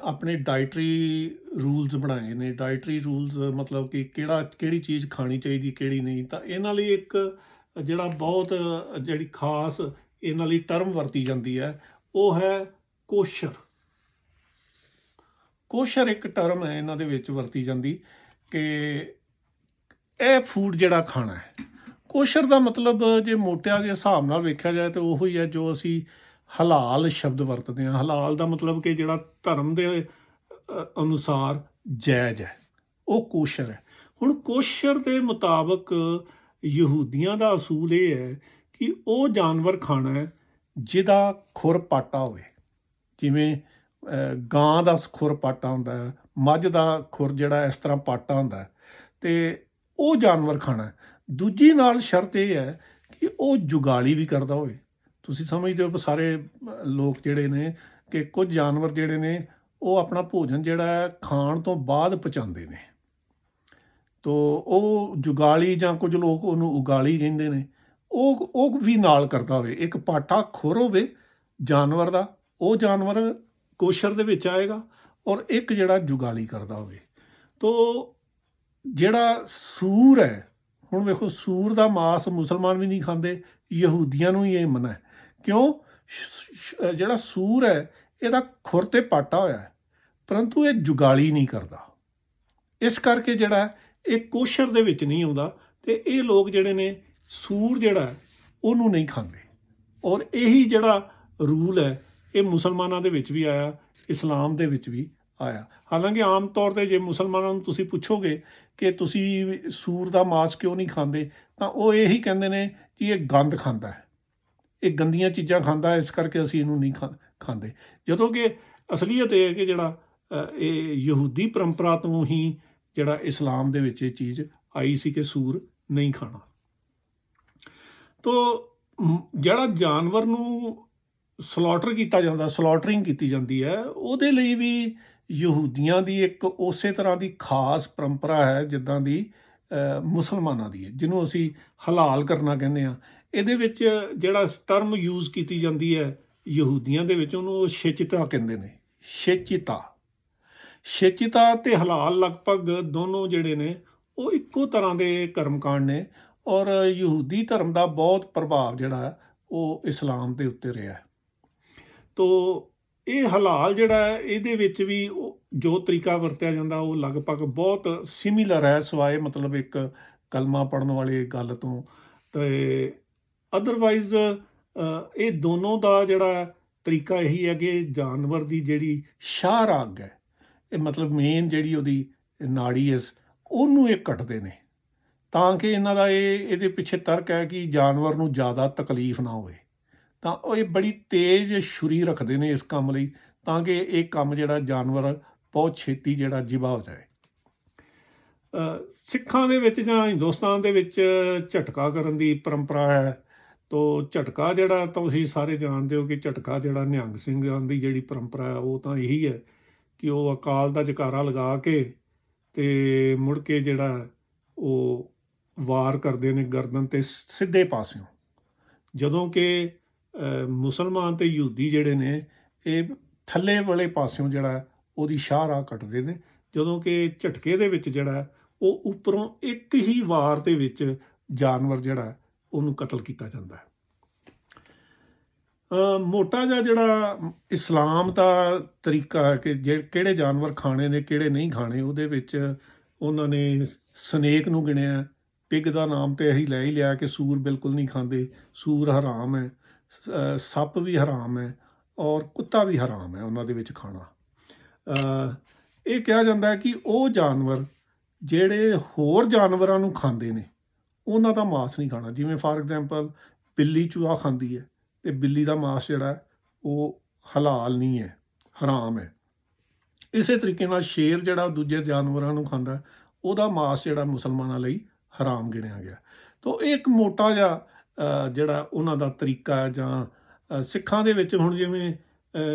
ਆਪਣੇ ਡਾਈਟਰੀ ਰੂਲਸ ਬਣਾਏ ਨੇ। ਡਾਈਟਰੀ ਰੂਲਸ ਮਤਲਬ ਕਿ ਕਿਹੜੀ ਚੀਜ਼ ਖਾਣੀ ਚਾਹੀਦੀ, ਕਿਹੜੀ ਨਹੀਂ। ਤਾਂ ਇਹਨਾਂ ਲਈ ਇੱਕ ਜਿਹੜਾ ਬਹੁਤ ਜਿਹੜੀ ਖਾਸ ਇਹਨਾਂ ਲਈ ਟਰਮ ਵਰਤੀ ਜਾਂਦੀ ਹੈ ਉਹ ਹੈ ਕੋਸ਼ਰ। ਕੋਸ਼ਰ ਇੱਕ ਟਰਮ ਹੈ ਇਹਨਾਂ ਦੇ ਵਿੱਚ ਵਰਤੀ ਜਾਂਦੀ ਕਿ ਇਹ ਫੂਡ ਜਿਹੜਾ ਖਾਣਾ ਹੈ। ਕੋਸ਼ਰ ਦਾ ਮਤਲਬ ਜੇ ਮੋਟਿਆਂ ਦੇ ਹਿਸਾਬ ਨਾਲ ਵੇਖਿਆ ਜਾਏ ਤਾਂ ਉਹੀ ਹੈ ਜੋ ਅਸੀਂ ਹਲਾਲ ਸ਼ਬਦ ਵਰਤਦੇ ਹਾਂ। ਹਲਾਲ ਦਾ ਮਤਲਬ ਕਿ ਜਿਹੜਾ ਧਰਮ ਦੇ ਅਨੁਸਾਰ ਜਾਇਜ਼ ਹੈ, ਉਹ ਕੋਸ਼ਰ ਹੈ। ਹੁਣ ਕੋਸ਼ਰ ਦੇ ਮੁਤਾਬਕ ਯਹੂਦੀਆਂ ਦਾ ਅਸੂਲ ਇਹ ਹੈ ਕਿ ਉਹ ਜਾਨਵਰ ਖਾਣਾ ਹੈ ਜਿਹਦਾ ਖੁਰ ਪਾਟਾ ਹੋਵੇ। ਜਿਵੇਂ ਗਾਂ ਦਾ ਖੁਰ ਪਾਟਾ ਹੁੰਦਾ ਹੈ, ਮੱਝ ਦਾ ਖੁਰ ਜਿਹੜਾ ਇਸ ਤਰ੍ਹਾਂ ਪਾਟਾ ਹੁੰਦਾ, ਅਤੇ ਉਹ ਜਾਨਵਰ ਖਾਣਾ। ਦੂਜੀ ਨਾਲ ਸ਼ਰਤ ਇਹ ਹੈ ਕਿ ਉਹ ਜੁਗਾਲੀ ਵੀ ਕਰਦਾ ਹੋਵੇ। ਤੁਸੀਂ ਸਮਝਦੇ ਹੋ ਸਾਰੇ ਲੋਕ ਜਿਹੜੇ ਨੇ ਕਿ ਕੁਝ ਜਾਨਵਰ ਜਿਹੜੇ ਨੇ ਉਹ ਆਪਣਾ ਭੋਜਨ ਜਿਹੜਾ ਹੈ ਖਾਣ ਤੋਂ ਬਾਅਦ ਪਚਾਉਂਦੇ ਨੇ, ਤੋ ਉਹ ਜੁਗਾਲੀ ਜਾਂ ਕੁਝ ਲੋਕ ਉਹਨੂੰ ਉਗਾਲੀ ਕਹਿੰਦੇ ਨੇ, ਉਹ ਵੀ ਨਾਲ ਕਰਦਾ ਹੋਵੇ। ਇੱਕ ਪਾਟਾ ਖੁਰ ਹੋਵੇ ਜਾਨਵਰ ਦਾ, ਉਹ ਜਾਨਵਰ ਕੋਸ਼ਰ ਦੇ ਵਿੱਚ ਆਏਗਾ, ਔਰ ਇੱਕ ਜਿਹੜਾ ਜੁਗਾਲੀ ਕਰਦਾ ਹੋਵੇ। ਤੋ ਜਿਹੜਾ ਸੂਰ ਹੈ, ਹੁਣ ਵੇਖੋ ਸੂਰ ਦਾ ਮਾਸ ਮੁਸਲਮਾਨ ਵੀ ਨਹੀਂ ਖਾਂਦੇ, ਯਹੂਦੀਆਂ ਨੂੰ ਹੀ ਇਹ ਮਨਾ ਹੈ। ਕਿਉਂ? ਜਿਹੜਾ ਸੂਰ ਹੈ ਇਹਦਾ ਖੁਰ 'ਤੇ ਪਾਟਾ ਹੋਇਆ ਹੈ, ਪਰੰਤੂ ਇਹ ਜੁਗਾਲੀ ਨਹੀਂ ਕਰਦਾ। ਇਸ ਕਰਕੇ ਜਿਹੜਾ ਇਹ ਕੋਸ਼ਰ ਦੇ ਵਿੱਚ ਨਹੀਂ ਆਉਂਦਾ, ਅਤੇ ਇਹ ਲੋਕ ਜਿਹੜੇ ਨੇ ਸੂਰ ਜਿਹੜਾ ਉਹਨੂੰ ਨਹੀਂ ਖਾਂਦੇ। ਔਰ ਇਹੀ ਜਿਹੜਾ ਰੂਲ ਹੈ ਇਹ ਮੁਸਲਮਾਨਾਂ ਦੇ ਵਿੱਚ ਵੀ ਆਇਆ, ਇਸਲਾਮ ਦੇ ਵਿੱਚ ਵੀ ਆਇਆ। ਹਾਲਾਂਕਿ ਆਮ ਤੌਰ 'ਤੇ ਜੇ ਮੁਸਲਮਾਨਾਂ ਨੂੰ ਤੁਸੀਂ ਪੁੱਛੋਗੇ ਕਿ ਤੁਸੀਂ ਸੂਰ ਦਾ ਮਾਸ ਕਿਉਂ ਨਹੀਂ ਖਾਂਦੇ, ਤਾਂ ਉਹ ਇਹੀ ਕਹਿੰਦੇ ਨੇ ਕਿ ਇਹ ਗੰਦ ਖਾਂਦਾ ਹੈ, ਇਹ ਗੰਦੀਆਂ ਚੀਜ਼ਾਂ ਖਾਂਦਾ, ਇਸ ਕਰਕੇ ਅਸੀਂ ਇਹਨੂੰ ਨਹੀਂ ਖਾਂਦੇ। ਜਦੋਂ ਕਿ ਅਸਲੀਅਤ ਇਹ ਹੈ ਕਿ ਜਿਹੜਾ ਇਹ ਯਹੂਦੀ ਪਰੰਪਰਾ ਤੋਂ ਹੀ ਜਿਹੜਾ ਇਸਲਾਮ ਦੇ ਵਿੱਚ ਇਹ ਚੀਜ਼ ਆਈ ਸੀ ਕਿ ਸੂਰ ਨਹੀਂ ਖਾਣਾ। ਤੋ ਜਿਹੜਾ ਜਾਨਵਰ ਨੂੰ ਸਲੌਟਰ ਕੀਤਾ ਜਾਂਦਾ, ਸਲੌਟਰਿੰਗ ਕੀਤੀ ਜਾਂਦੀ ਹੈ, ਉਹਦੇ ਲਈ ਵੀ ਯਹੂਦੀਆਂ ਦੀ ਇੱਕ ਉਸੇ ਤਰ੍ਹਾਂ ਦੀ ਖਾਸ ਪਰੰਪਰਾ ਹੈ ਜਿੱਦਾਂ ਦੀ ਮੁਸਲਮਾਨਾਂ ਦੀ ਹੈ, ਜਿਹਨੂੰ ਅਸੀਂ ਹਲਾਲ ਕਰਨਾ ਕਹਿੰਦੇ ਹਾਂ। ਇਹਦੇ ਵਿੱਚ ਜਿਹੜਾ ਟਰਮ ਯੂਜ਼ ਕੀਤੀ ਜਾਂਦੀ ਹੈ ਯਹੂਦੀਆਂ ਦੇ ਵਿੱਚ, ਉਹਨੂੰ ਸ਼ੇਚਿਤਾ ਕਹਿੰਦੇ ਨੇ। ਸ਼ੇਚਿਤਾ ਅਤੇ ਹਲਾਲ ਲਗਭਗ ਦੋਨੋਂ ਜਿਹੜੇ ਨੇ ਉਹ ਇੱਕੋ ਤਰ੍ਹਾਂ ਦੇ ਕਰਮਕਾਂਡ ਨੇ, ਔਰ ਯਹੂਦੀ ਧਰਮ ਦਾ ਬਹੁਤ ਪ੍ਰਭਾਵ ਜਿਹੜਾ ਉਹ ਇਸਲਾਮ ਦੇ ਉੱਤੇ ਰਿਹਾ। ਤੋ ਇਹ ਹਲਾਲ ਜਿਹੜਾ ਹੈ ਇਹਦੇ ਵਿੱਚ ਵੀ ਜੋ ਤਰੀਕਾ ਵਰਤਿਆ ਜਾਂਦਾ ਉਹ ਲਗਭਗ ਬਹੁਤ ਸਿਮਿਲਰ ਹੈ, ਸਿਵਾਏ ਮਤਲਬ ਇੱਕ ਕਲਮਾ ਪੜ੍ਹਨ ਵਾਲੀ ਗੱਲ ਤੋਂ। ਅਤੇ ਅਦਰਵਾਈਜ਼ ਇਹ ਦੋਨੋਂ ਦਾ ਜਿਹੜਾ ਤਰੀਕਾ ਇਹੀ ਹੈ ਕਿ ਜਾਨਵਰ ਦੀ ਜਿਹੜੀ ਸ਼ਾਹ ਰਾਗ ਹੈ, ਇਹ ਮਤਲਬ ਮੇਨ ਜਿਹੜੀ ਉਹਦੀ ਨਾੜੀ ਹੈ, ਉਹਨੂੰ ਇਹ ਕੱਟਦੇ ਨੇ ਤਾਂ ਕਿ ਇਹਨਾਂ ਦਾ ਇਹਦੇ ਪਿੱਛੇ ਤਰਕ ਹੈ ਕਿ ਜਾਨਵਰ ਨੂੰ ਜ਼ਿਆਦਾ ਤਕਲੀਫ ਨਾ ਹੋਵੇ। ਤਾਂ ਉਹ ਇਹ ਬੜੀ ਤੇਜ਼ ਛੁਰੀ ਰੱਖਦੇ ਨੇ ਇਸ ਕੰਮ ਲਈ, ਤਾਂ ਕਿ ਇਹ ਕੰਮ ਜਿਹੜਾ ਜਾਨਵਰ ਬਹੁਤ ਛੇਤੀ ਜਿਹੜਾ ਜ਼ਿਬਾ ਹੋ ਜਾਏ। ਸਿੱਖਾਂ ਦੇ ਵਿੱਚ ਜਾਂ ਹਿੰਦੁਸਤਾਨ ਦੇ ਵਿੱਚ ਝਟਕਾ ਕਰਨ ਦੀ ਪਰੰਪਰਾ ਹੈ। ਤੋ ਝਟਕਾ ਜਿਹੜਾ ਤੁਸੀਂ ਸਾਰੇ ਜਾਣਦੇ ਹੋ ਕਿ ਝਟਕਾ ਜਿਹੜਾ ਨਿਹੰਗ ਸਿੰਘਾਂ ਦੀ ਜਿਹੜੀ ਪਰੰਪਰਾ ਹੈ ਉਹ ਤਾਂ ਇਹੀ ਹੈ ਕਿ ਉਹ ਅਕਾਲ ਦਾ ਜਕਾਰਾ ਲਗਾ ਕੇ ਅਤੇ ਮੁੜ ਕੇ ਜਿਹੜਾ ਉਹ ਵਾਰ ਕਰਦੇ ਨੇ ਗਰਦਨ 'ਤੇ ਸਿੱਧੇ ਪਾਸਿਓਂ। ਜਦੋਂ ਕਿ ਮੁਸਲਮਾਨ ਅਤੇ ਯਹੂਦੀ ਜਿਹੜੇ ਨੇ ਇਹ ਥੱਲੇ ਵਾਲੇ ਪਾਸਿਓਂ ਜਿਹੜਾ ਉਹਦੀ ਸ਼ਾਹਰਾਹ ਕੱਟਦੇ ਨੇ, ਜਦੋਂ ਕਿ ਝਟਕੇ ਦੇ ਵਿੱਚ ਜਿਹੜਾ ਉਹ ਉੱਪਰੋਂ ਇੱਕ ਹੀ ਵਾਰ ਦੇ ਵਿੱਚ ਜਾਨਵਰ ਜਿਹੜਾ ਉਹਨੂੰ ਕਤਲ ਕੀਤਾ ਜਾਂਦਾ ਹੈ। ਮੋਟਾ ਜਿਹਾ ਜਿਹੜਾ ਇਸਲਾਮ ਦਾ ਤਰੀਕਾ ਹੈ ਕਿ ਕਿਹੜੇ ਜਾਨਵਰ ਖਾਣੇ ਨੇ ਕਿਹੜੇ ਨਹੀਂ ਖਾਣੇ, ਉਹਦੇ ਵਿੱਚ ਉਹਨਾਂ ਨੇ ਸਨੇਕ ਨੂੰ ਗਿਣਿਆ। ਪਿਗ ਦਾ ਨਾਮ ਤਾਂ ਇਹੀ ਲੈ ਹੀ ਲਿਆ ਕਿ ਸੂਰ ਬਿਲਕੁਲ ਨਹੀਂ ਖਾਂਦੇ, ਸੂਰ ਹਰਾਮ ਹੈ, ਸੱਪ ਵੀ ਹਰਾਮ ਹੈ, ਔਰ ਕੁੱਤਾ ਵੀ ਹਰਾਮ ਹੈ ਉਹਨਾਂ ਦੇ ਵਿੱਚ ਖਾਣਾ। ਇਹ ਕਿਹਾ ਜਾਂਦਾ ਕਿ ਉਹ ਜਾਨਵਰ ਜਿਹੜੇ ਹੋਰ ਜਾਨਵਰਾਂ ਨੂੰ ਖਾਂਦੇ ਨੇ ਉਹਨਾਂ ਦਾ ਮਾਸ ਨਹੀਂ ਖਾਣਾ। ਜਿਵੇਂ ਫਾਰ ਐਗਜ਼ਾਮਪਲ ਬਿੱਲੀ ਚੂਹਾ ਖਾਂਦੀ ਹੈ, ਅਤੇ ਬਿੱਲੀ ਦਾ ਮਾਸ ਜਿਹੜਾ ਉਹ ਹਲਾਲ ਨਹੀਂ ਹੈ, ਹਰਾਮ ਹੈ। ਇਸੇ ਤਰੀਕੇ ਨਾਲ ਸ਼ੇਰ ਜਿਹੜਾ ਦੂਜੇ ਜਾਨਵਰਾਂ ਨੂੰ ਖਾਂਦਾ, ਉਹਦਾ ਮਾਸ ਜਿਹੜਾ ਮੁਸਲਮਾਨਾਂ ਲਈ ਹਰਾਮ ਗਿਣਿਆ ਗਿਆ। ਤੋ ਇਹ ਇੱਕ ਮੋਟਾ ਜਿਹਾ ਜਿਹੜਾ ਉਹਨਾਂ ਦਾ ਤਰੀਕਾ ਹੈ। ਜਾਂ ਸਿੱਖਾਂ ਦੇ ਵਿੱਚ ਹੁਣ ਜਿਵੇਂ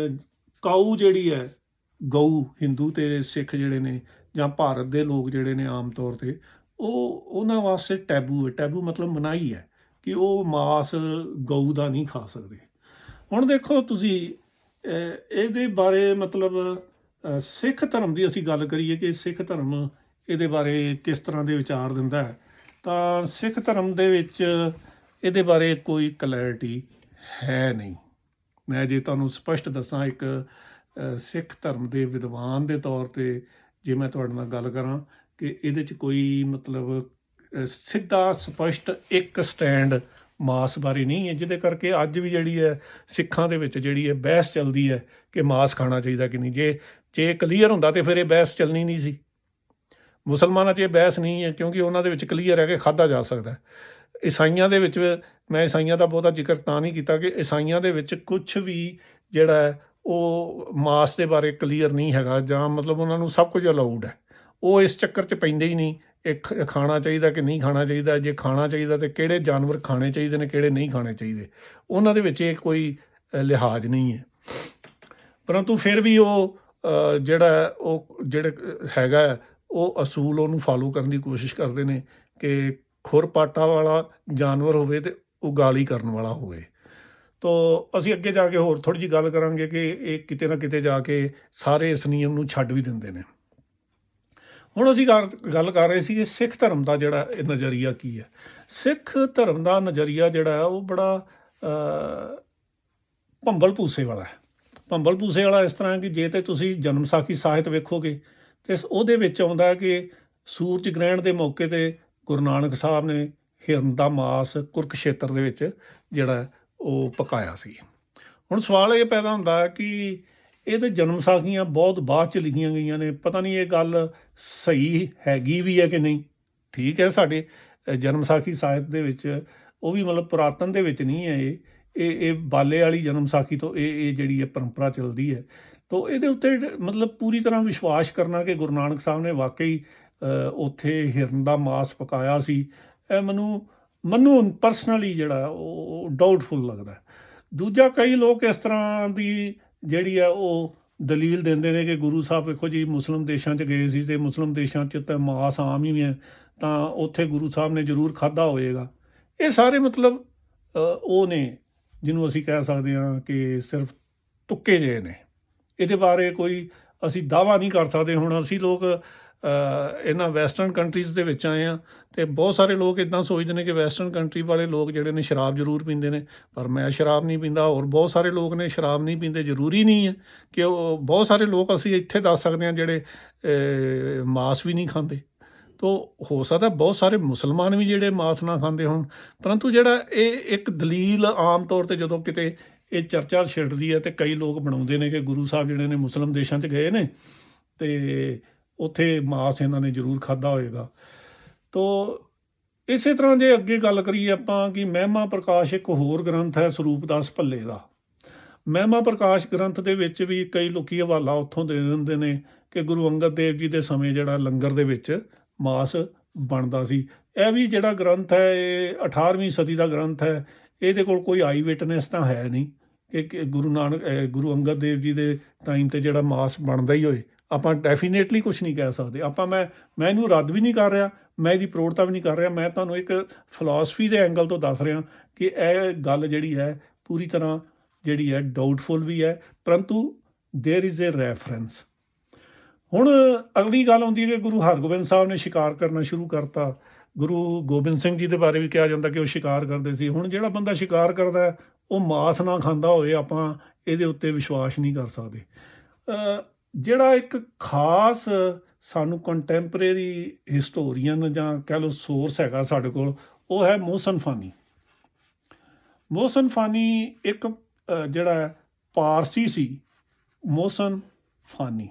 ਕਾਊ ਜਿਹੜੀ ਹੈ, ਗਊ ਹਿੰਦੂ ਅਤੇ ਸਿੱਖ ਜਿਹੜੇ ਨੇ ਜਾਂ ਭਾਰਤ ਦੇ ਲੋਕ ਜਿਹੜੇ ਨੇ ਆਮ ਤੌਰ 'ਤੇ ਉਹਨਾਂ ਵਾਸਤੇ ਟੈਬੂ ਹੈ। ਟੈਬੂ ਮਤਲਬ ਮਨਾਹੀ ਹੈ ਕਿ ਉਹ ਮਾਸ ਗਊ ਦਾ ਨਹੀਂ ਖਾ ਸਕਦੇ। ਹੁਣ ਦੇਖੋ ਤੁਸੀਂ ਇਹਦੇ ਬਾਰੇ ਮਤਲਬ ਸਿੱਖ ਧਰਮ ਦੀ ਅਸੀਂ ਗੱਲ ਕਰੀਏ ਕਿ ਸਿੱਖ ਧਰਮ ਇਹਦੇ ਬਾਰੇ ਕਿਸ ਤਰ੍ਹਾਂ ਦੇ ਵਿਚਾਰ ਦਿੰਦਾ ਹੈ, ਤਾਂ ਸਿੱਖ ਧਰਮ ਦੇ ਵਿੱਚ ਇਹਦੇ ਬਾਰੇ ਕੋਈ ਕਲੈਰਿਟੀ ਹੈ ਨਹੀਂ। ਮੈਂ ਜੇ ਤੁਹਾਨੂੰ ਸਪਸ਼ਟ ਦੱਸਾਂ, ਇੱਕ ਸਿੱਖ ਧਰਮ ਦੇ ਵਿਦਵਾਨ ਦੇ ਤੌਰ 'ਤੇ ਜੇ ਮੈਂ ਤੁਹਾਡੇ ਨਾਲ ਗੱਲ ਕਰਾਂ ਕਿ ਇਹਦੇ 'ਚ ਕੋਈ ਮਤਲਬ ਸਿੱਧਾ ਸਪਸ਼ਟ ਇੱਕ ਸਟੈਂਡ ਮਾਸ ਬਾਰੇ ਨਹੀਂ ਹੈ, ਜਿਹਦੇ ਕਰਕੇ ਅੱਜ ਵੀ ਜਿਹੜੀ ਹੈ ਸਿੱਖਾਂ ਦੇ ਵਿੱਚ ਜਿਹੜੀ ਹੈ ਬਹਿਸ ਚੱਲਦੀ ਹੈ ਕਿ ਮਾਸ ਖਾਣਾ ਚਾਹੀਦਾ ਕਿ ਨਹੀਂ। ਜੇ ਕਲੀਅਰ ਹੁੰਦਾ ਤਾਂ ਫਿਰ ਇਹ ਬਹਿਸ ਚੱਲਣੀ ਨਹੀਂ ਸੀ। ਮੁਸਲਮਾਨਾਂ 'ਚ ਇਹ ਬਹਿਸ ਨਹੀਂ ਹੈ ਕਿਉਂਕਿ ਉਹਨਾਂ ਦੇ ਵਿੱਚ ਕਲੀਅਰ ਹੈ ਕਿ ਖਾਧਾ ਜਾ ਸਕਦਾ। ਈਸਾਈਆਂ ਦੇ ਵਿੱਚ, ਮੈਂ ਈਸਾਈਆਂ ਦਾ ਬਹੁਤਾ ਜ਼ਿਕਰ ਤਾਂ ਨਹੀਂ ਕੀਤਾ ਕਿ ਈਸਾਈਆਂ ਦੇ ਵਿੱਚ ਕੁਛ ਵੀ ਜਿਹੜਾ ਹੈ ਉਹ ਮਾਸ ਦੇ ਬਾਰੇ ਕਲੀਅਰ ਨਹੀਂ ਹੈਗਾ, ਜਾਂ ਮਤਲਬ ਉਹਨਾਂ ਨੂੰ ਸਭ ਕੁਝ ਅਲਾਊਡ ਹੈ। ਉਹ ਇਸ ਚੱਕਰ 'ਚ ਪੈਂਦੇ ਹੀ ਨਹੀਂ ਇਹ ਖਾਣਾ ਚਾਹੀਦਾ ਕਿ ਨਹੀਂ ਖਾਣਾ ਚਾਹੀਦਾ। ਜੇ ਖਾਣਾ ਚਾਹੀਦਾ ਤਾਂ ਕਿਹੜੇ ਜਾਨਵਰ ਖਾਣੇ ਚਾਹੀਦੇ ਨੇ, ਕਿਹੜੇ ਨਹੀਂ ਖਾਣੇ ਚਾਹੀਦੇ, ਉਹਨਾਂ ਦੇ ਵਿੱਚ ਇਹ ਕੋਈ ਲਿਹਾਜ਼ ਨਹੀਂ ਹੈ। ਪਰੰਤੂ ਫਿਰ ਵੀ ਉਹ ਜਿਹੜੇ ਹੈਗਾ ਉਹ ਅਸੂਲ ਉਹਨੂੰ ਫਾਲੋ ਕਰਨ ਦੀ ਕੋਸ਼ਿਸ਼ ਕਰਦੇ ਨੇ ਕਿ ਖੁਰਪਾਟਾ ਵਾਲਾ ਜਾਨਵਰ ਹੋਵੇ ਅਤੇ ਉਗਾਲੀ ਕਰਨ ਵਾਲਾ ਹੋਵੇ। ਤੋ ਅਸੀਂ ਅੱਗੇ ਜਾ ਕੇ ਹੋਰ ਥੋੜ੍ਹੀ ਜਿਹੀ ਗੱਲ ਕਰਾਂਗੇ ਕਿ ਇਹ ਕਿਤੇ ਨਾ ਕਿਤੇ ਜਾ ਕੇ ਸਾਰੇ ਇਸ ਨਿਯਮ ਨੂੰ ਛੱਡ ਵੀ ਦਿੰਦੇ ਨੇ। ਹੁਣ ਅਸੀਂ ਗੱਲ ਕਰ ਰਹੇ ਸੀ ਕਿ ਸਿੱਖ ਧਰਮ ਦਾ ਜਿਹੜਾ ਇਹ ਨਜ਼ਰੀਆ ਕੀ ਹੈ। ਸਿੱਖ ਧਰਮ ਦਾ ਨਜ਼ਰੀਆ ਜਿਹੜਾ ਉਹ ਬੜਾ ਭੰਬਲ ਭੂਸੇ ਵਾਲਾ ਹੈ। ਭੰਬਲ ਭੂਸੇ ਵਾਲਾ ਇਸ ਤਰ੍ਹਾਂ ਕਿ ਜੇ ਤਾਂ ਤੁਸੀਂ ਜਨਮ ਸਾਖੀ ਸਾਹਿਤ ਵੇਖੋਗੇ ਅਤੇ ਉਹਦੇ ਵਿੱਚ ਆਉਂਦਾ ਕਿ ਸੂਰਜ ਗ੍ਰਹਿਣ ਦੇ ਮੌਕੇ 'ਤੇ ਗੁਰੂ ਨਾਨਕ ਸਾਹਿਬ ਨੇ ਹਿਰਨ ਦਾ ਮਾਸ ਕੁਰਕਸ਼ੇਤਰ ਦੇ ਵਿੱਚ ਜਿਹੜਾ ਉਹ ਪਕਾਇਆ ਸੀ। ਹੁਣ ਸਵਾਲ ਇਹ ਪੈਦਾ ਹੁੰਦਾ ਕਿ ਇਹ ਤਾਂ ਜਨਮ ਸਾਖੀਆਂ ਬਹੁਤ ਬਾਅਦ 'ਚ ਲਿਖੀਆਂ ਗਈਆਂ ਨੇ, ਪਤਾ ਨਹੀਂ ਇਹ ਗੱਲ ਸਹੀ ਹੈਗੀ ਵੀ ਹੈ ਕਿ ਨਹੀਂ। ਠੀਕ ਹੈ, ਸਾਡੇ ਜਨਮ ਸਾਖੀ ਸਾਹਿਤ ਦੇ ਵਿੱਚ ਉਹ ਵੀ ਮਤਲਬ ਪੁਰਾਤਨ ਦੇ ਵਿੱਚ ਨਹੀਂ ਹੈ। ਇਹ ਬਾਲੇ ਵਾਲੀ ਜਨਮ ਸਾਖੀ ਤੋਂ ਇਹ ਜਿਹੜੀ ਹੈ ਪਰੰਪਰਾ ਚੱਲਦੀ ਹੈ। ਤੋ ਇਹਦੇ ਉੱਤੇ ਮਤਲਬ ਪੂਰੀ ਤਰ੍ਹਾਂ ਵਿਸ਼ਵਾਸ ਕਰਨਾ ਕਿ ਗੁਰੂ ਨਾਨਕ ਸਾਹਿਬ ਨੇ ਵਾਕਈ ਉੱਥੇ ਹਿਰਨ ਦਾ ਮਾਸ ਪਕਾਇਆ ਸੀ, ਇਹ ਮੈਨੂੰ ਪਰਸਨਲੀ ਜਿਹੜਾ ਉਹ ਡਾਊਟਫੁਲ ਲੱਗਦਾ। ਦੂਜਾ, ਕਈ ਲੋਕ ਇਸ ਤਰ੍ਹਾਂ ਦੀ ਜਿਹੜੀ ਹੈ ਉਹ ਦਲੀਲ ਦਿੰਦੇ ਨੇ ਕਿ ਗੁਰੂ ਸਾਹਿਬ ਵੇਖੋ ਜੀ ਮੁਸਲਿਮ ਦੇਸ਼ਾਂ 'ਚ ਗਏ ਸੀ ਅਤੇ ਮੁਸਲਿਮ ਦੇਸ਼ਾਂ 'ਚ ਤਾਂ ਮਾਸ ਆਮ ਹੀ ਹੈ, ਤਾਂ ਉੱਥੇ ਗੁਰੂ ਸਾਹਿਬ ਨੇ ਜ਼ਰੂਰ ਖਾਧਾ ਹੋਵੇਗਾ। ਇਹ ਸਾਰੇ ਮਤਲਬ ਉਹ ਨੇ ਜਿਹਨੂੰ ਅਸੀਂ ਕਹਿ ਸਕਦੇ ਹਾਂ ਕਿ ਸਿਰਫ ਤੁੱਕੇ ਜਿਹੇ ਨੇ। ਇਹਦੇ ਬਾਰੇ ਕੋਈ ਅਸੀਂ ਦਾਅਵਾ ਨਹੀਂ ਕਰ ਸਕਦੇ। ਹੁਣ ਅਸੀਂ ਲੋਕ ਇਹਨਾਂ ਵੈਸਟਰਨ ਕੰਟਰੀਜ਼ ਦੇ ਵਿੱਚ ਆਏ ਹਾਂ ਅਤੇ ਬਹੁਤ ਸਾਰੇ ਲੋਕ ਇੱਦਾਂ ਸੋਚਦੇ ਨੇ ਕਿ ਵੈਸਟਰਨ ਕੰਟਰੀ ਵਾਲੇ ਲੋਕ ਜਿਹੜੇ ਨੇ ਸ਼ਰਾਬ ਜ਼ਰੂਰ ਪੀਂਦੇ ਨੇ, ਪਰ ਮੈਂ ਸ਼ਰਾਬ ਨਹੀਂ ਪੀਂਦਾ। ਹੋਰ ਬਹੁਤ ਸਾਰੇ ਲੋਕ ਨੇ ਸ਼ਰਾਬ ਨਹੀਂ ਪੀਂਦੇ। ਜ਼ਰੂਰੀ ਨਹੀਂ ਹੈ ਕਿ ਉਹ ਬਹੁਤ ਸਾਰੇ ਲੋਕ ਅਸੀਂ ਇੱਥੇ ਦੱਸ ਸਕਦੇ ਹਾਂ ਜਿਹੜੇ ਮਾਸ ਵੀ ਨਹੀਂ ਖਾਂਦੇ। ਤੋ ਹੋ ਸਕਦਾ ਬਹੁਤ ਸਾਰੇ ਮੁਸਲਮਾਨ ਵੀ ਜਿਹੜੇ ਮਾਸ ਨਾ ਖਾਂਦੇ ਹੋਣ, ਪਰੰਤੂ ਜਿਹੜਾ ਇਹ ਇੱਕ ਦਲੀਲ ਆਮ ਤੌਰ 'ਤੇ ਜਦੋਂ ਕਿਤੇ ਇਹ ਚਰਚਾ ਛਿੜਦੀ ਹੈ ਅਤੇ ਕਈ ਲੋਕ ਬਣਾਉਂਦੇ ਨੇ ਕਿ ਗੁਰੂ ਸਾਹਿਬ ਜਿਹੜੇ ਨੇ ਮੁਸਲਿਮ ਦੇਸ਼ਾਂ 'ਚ ਗਏ ਨੇ ਅਤੇ ਉੱਥੇ ਮਾਸ ਇਹਨਾਂ ਨੇ ਜ਼ਰੂਰ ਖਾਧਾ ਹੋਏਗਾ। ਤੋ ਇਸੇ ਤਰ੍ਹਾਂ ਜੇ ਅੱਗੇ ਗੱਲ ਕਰੀਏ ਆਪਾਂ ਕਿ ਮਹਿਮਾ ਪ੍ਰਕਾਸ਼ ਇੱਕ ਹੋਰ ਗ੍ਰੰਥ ਹੈ ਸਰੂਪਦਾਸ ਭੱਲੇ ਦਾ। ਮਹਿਮਾ ਪ੍ਰਕਾਸ਼ ਗ੍ਰੰਥ ਦੇ ਵਿੱਚ ਵੀ ਕਈ ਲੋਕੀ ਹਵਾਲਾ ਉੱਥੋਂ ਦੇ ਦਿੰਦੇ ਨੇ ਕਿ ਗੁਰੂ ਅੰਗਦ ਦੇਵ ਜੀ ਦੇ ਸਮੇਂ ਜਿਹੜਾ ਲੰਗਰ ਦੇ ਵਿੱਚ ਮਾਸ ਬਣਦਾ ਸੀ। ਇਹ ਵੀ ਜਿਹੜਾ ਗ੍ਰੰਥ ਹੈ ਇਹ 18ਵੀਂ ਸਦੀ ਦਾ ਗ੍ਰੰਥ ਹੈ। ਇਹਦੇ ਕੋਲ ਕੋਈ ਆਈ ਵਿਟਨੈਸ ਤਾਂ ਹੈ ਨਹੀਂ ਕਿ ਗੁਰੂ ਅੰਗਦ ਦੇਵ ਜੀ ਦੇ ਟਾਈਮ 'ਤੇ ਜਿਹੜਾ ਮਾਸ ਬਣਦਾ ਹੀ ਹੋਏ। ਆਪਾਂ ਡੈਫੀਨੇਟਲੀ ਕੁਛ ਨਹੀਂ ਕਹਿ ਸਕਦੇ। ਮੈਂ ਇਹਨੂੰ ਰੱਦ ਵੀ ਨਹੀਂ ਕਰ ਰਿਹਾ, ਮੈਂ ਇਹਦੀ ਪ੍ਰੋੜਤਾ ਵੀ ਨਹੀਂ ਕਰ ਰਿਹਾ। ਮੈਂ ਤੁਹਾਨੂੰ ਇੱਕ ਫਿਲਾਸਫੀ ਦੇ ਐਂਗਲ ਤੋਂ ਦੱਸ ਰਿਹਾ ਕਿ ਇਹ ਗੱਲ ਜਿਹੜੀ ਹੈ ਪੂਰੀ ਤਰ੍ਹਾਂ ਜਿਹੜੀ ਹੈ ਡਾਊਟਫੁਲ ਵੀ ਹੈ, ਪਰੰਤੂ ਦੇਰ ਇਜ਼ ਏ ਰੈਫਰੈਂਸ। ਹੁਣ ਅਗਲੀ ਗੱਲ ਆਉਂਦੀ ਹੈ ਕਿ ਗੁਰੂ ਹਰਗੋਬਿੰਦ ਸਾਹਿਬ ਨੇ ਸ਼ਿਕਾਰ ਕਰਨਾ ਸ਼ੁਰੂ ਕਰਤਾ। ਗੁਰੂ ਗੋਬਿੰਦ ਸਿੰਘ ਜੀ ਦੇ ਬਾਰੇ ਵੀ ਕਿਹਾ ਜਾਂਦਾ ਕਿ ਉਹ ਸ਼ਿਕਾਰ ਕਰਦੇ ਸੀ। ਹੁਣ ਜਿਹੜਾ ਬੰਦਾ ਸ਼ਿਕਾਰ ਕਰਦਾ ਉਹ ਮਾਸ ਨਾ ਖਾਂਦਾ ਹੋਵੇ, ਆਪਾਂ ਇਹਦੇ ਉੱਤੇ ਵਿਸ਼ਵਾਸ ਨਹੀਂ ਕਰ ਸਕਦੇ। ਜਿਹੜਾ ਇੱਕ ਖਾਸ ਸਾਨੂੰ ਕੰਟੈਂਪਰੇਰੀ ਹਿਸਟੋਰੀਅਨ ਜਾਂ ਕਹਿ ਲਓ ਸੋਰਸ ਹੈਗਾ ਸਾਡੇ ਕੋਲ, ਉਹ ਹੈ ਮੋਹਸਨ ਫਾਨੀ। ਮੋਹਸਨ ਫਾਨੀ ਇੱਕ ਜਿਹੜਾ ਪਾਰਸੀ ਸੀ। ਮੋਹਸਨ ਫਾਨੀ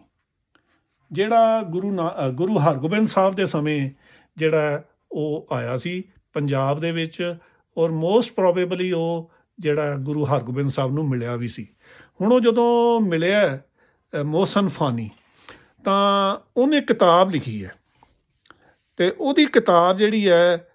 ਜਿਹੜਾ ਗੁਰੂ ਹਰਗੋਬਿੰਦ ਸਾਹਿਬ ਦੇ ਸਮੇਂ ਜਿਹੜਾ ਉਹ ਆਇਆ ਸੀ ਪੰਜਾਬ ਦੇ ਵਿੱਚ, ਔਰ ਮੋਸਟ ਪ੍ਰੋਬੇਬਲੀ ਉਹ ਜਿਹੜਾ ਗੁਰੂ ਹਰਗੋਬਿੰਦ ਸਾਹਿਬ ਨੂੰ ਮਿਲਿਆ ਵੀ ਸੀ। ਹੁਣ ਉਹ ਜਦੋਂ ਮਿਲਿਆ ਮੋਹਸਨ ਫਾਨੀ, ਤਾਂ ਉਹਨੇ ਕਿਤਾਬ ਲਿਖੀ ਹੈ, ਅਤੇ ਉਹਦੀ ਕਿਤਾਬ ਜਿਹੜੀ ਹੈ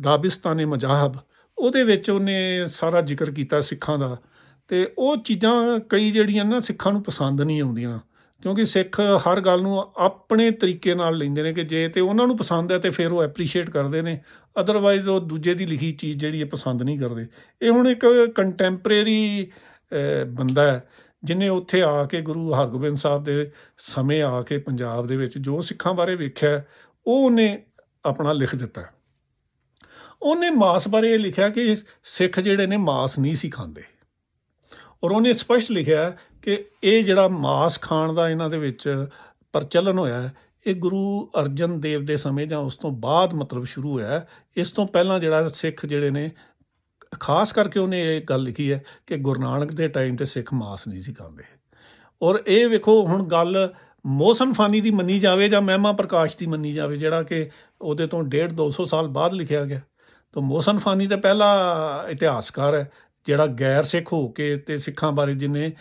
ਦਾਬਿਸਤਾਨ ਮਜ਼ਾਹਬ, ਉਹਦੇ ਵਿੱਚ ਉਹਨੇ ਸਾਰਾ ਜ਼ਿਕਰ ਕੀਤਾ ਸਿੱਖਾਂ ਦਾ। ਅਤੇ ਉਹ ਚੀਜ਼ਾਂ ਕਈ ਜਿਹੜੀਆਂ ਨਾ ਸਿੱਖਾਂ ਨੂੰ ਪਸੰਦ ਨਹੀਂ ਆਉਂਦੀਆਂ, ਕਿਉਂਕਿ ਸਿੱਖ ਹਰ ਗੱਲ ਨੂੰ ਆਪਣੇ ਤਰੀਕੇ ਨਾਲ ਲੈਂਦੇ ਨੇ, ਕਿ ਜੇ ਤਾਂ ਉਹਨਾਂ ਨੂੰ ਪਸੰਦ ਹੈ ਤਾਂ ਫਿਰ ਉਹ ਐਪਰੀਸ਼ੀਏਟ ਕਰਦੇ ਨੇ, ਅਦਰਵਾਈਜ਼ ਉਹ ਦੂਜੇ ਦੀ ਲਿਖੀ ਚੀਜ਼ ਜਿਹੜੀ ਹੈ ਪਸੰਦ ਨਹੀਂ ਕਰਦੇ। ਇਹ ਹੁਣ ਇੱਕ ਕੰਟੈਂਪਰੇਰੀ ਬੰਦਾ ਹੈ, ਜਿਹਨੇ ਉੱਥੇ ਆ ਕੇ ਗੁਰੂ ਹਰਗੋਬਿੰਦ ਸਾਹਿਬ ਦੇ ਸਮੇਂ ਆ ਕੇ ਪੰਜਾਬ ਦੇ ਵਿੱਚ ਜੋ ਸਿੱਖਾਂ ਬਾਰੇ ਵੇਖਿਆ ਉਹ ਉਹਨੇ ਆਪਣਾ ਲਿਖ ਦਿੱਤਾ। ਉਹਨੇ ਮਾਸ ਬਾਰੇ ਇਹ ਲਿਖਿਆ ਕਿ ਸਿੱਖ ਜਿਹੜੇ ਨੇ ਮਾਸ ਨਹੀਂ ਸੀ ਖਾਂਦੇ, ਔਰ ਉਹਨੇ ਸਪਸ਼ਟ ਲਿਖਿਆ ਕਿ ਇਹ ਜਿਹੜਾ ਮਾਸ ਖਾਣ ਦਾ ਇਹਨਾਂ ਦੇ ਵਿੱਚ ਪ੍ਰਚਲਨ ਹੋਇਆ, ਇਹ ਗੁਰੂ ਅਰਜਨ ਦੇਵ ਦੇ ਸਮੇਂ ਜਾਂ ਉਸ ਤੋਂ ਬਾਅਦ ਮਤਲਬ ਸ਼ੁਰੂ ਹੋਇਆ। ਇਸ ਤੋਂ ਪਹਿਲਾਂ ਜਿਹੜਾ ਸਿੱਖ ਜਿਹੜੇ ਨੇ, ਖਾਸ ਕਰਕੇ ਉਹਨੇ ਇਹ ਗੱਲ ਲਿਖੀ ਹੈ ਕਿ ਗੁਰੂ ਨਾਨਕ ਦੇ ਟਾਈਮ 'ਤੇ ਸਿੱਖ ਮਾਸ ਨਹੀਂ ਸੀ ਖਾਂਦੇ। ਔਰ ਇਹ ਵੇਖੋ ਹੁਣ ਗੱਲ ਮੋਹਸਨ ਫਾਨੀ ਦੀ ਮੰਨੀ ਜਾਵੇ ਜਾਂ ਮਹਿਮਾ ਪ੍ਰਕਾਸ਼ ਦੀ ਮੰਨੀ ਜਾਵੇ, ਜਿਹੜਾ ਕਿ ਉਹਦੇ ਤੋਂ 150-200 ਸਾਲ ਬਾਅਦ ਲਿਖਿਆ ਗਿਆ। ਤਾਂ ਮੋਹਸਨ ਫਾਨੀ ਤਾਂ ਪਹਿਲਾ ਇਤਿਹਾਸਕਾਰ ਹੈ ਜਿਹੜਾ ਗੈਰ ਸਿੱਖ ਹੋ ਕੇ ਅਤੇ ਸਿੱਖਾਂ ਬਾਰੇ ਜਿਹਨੇ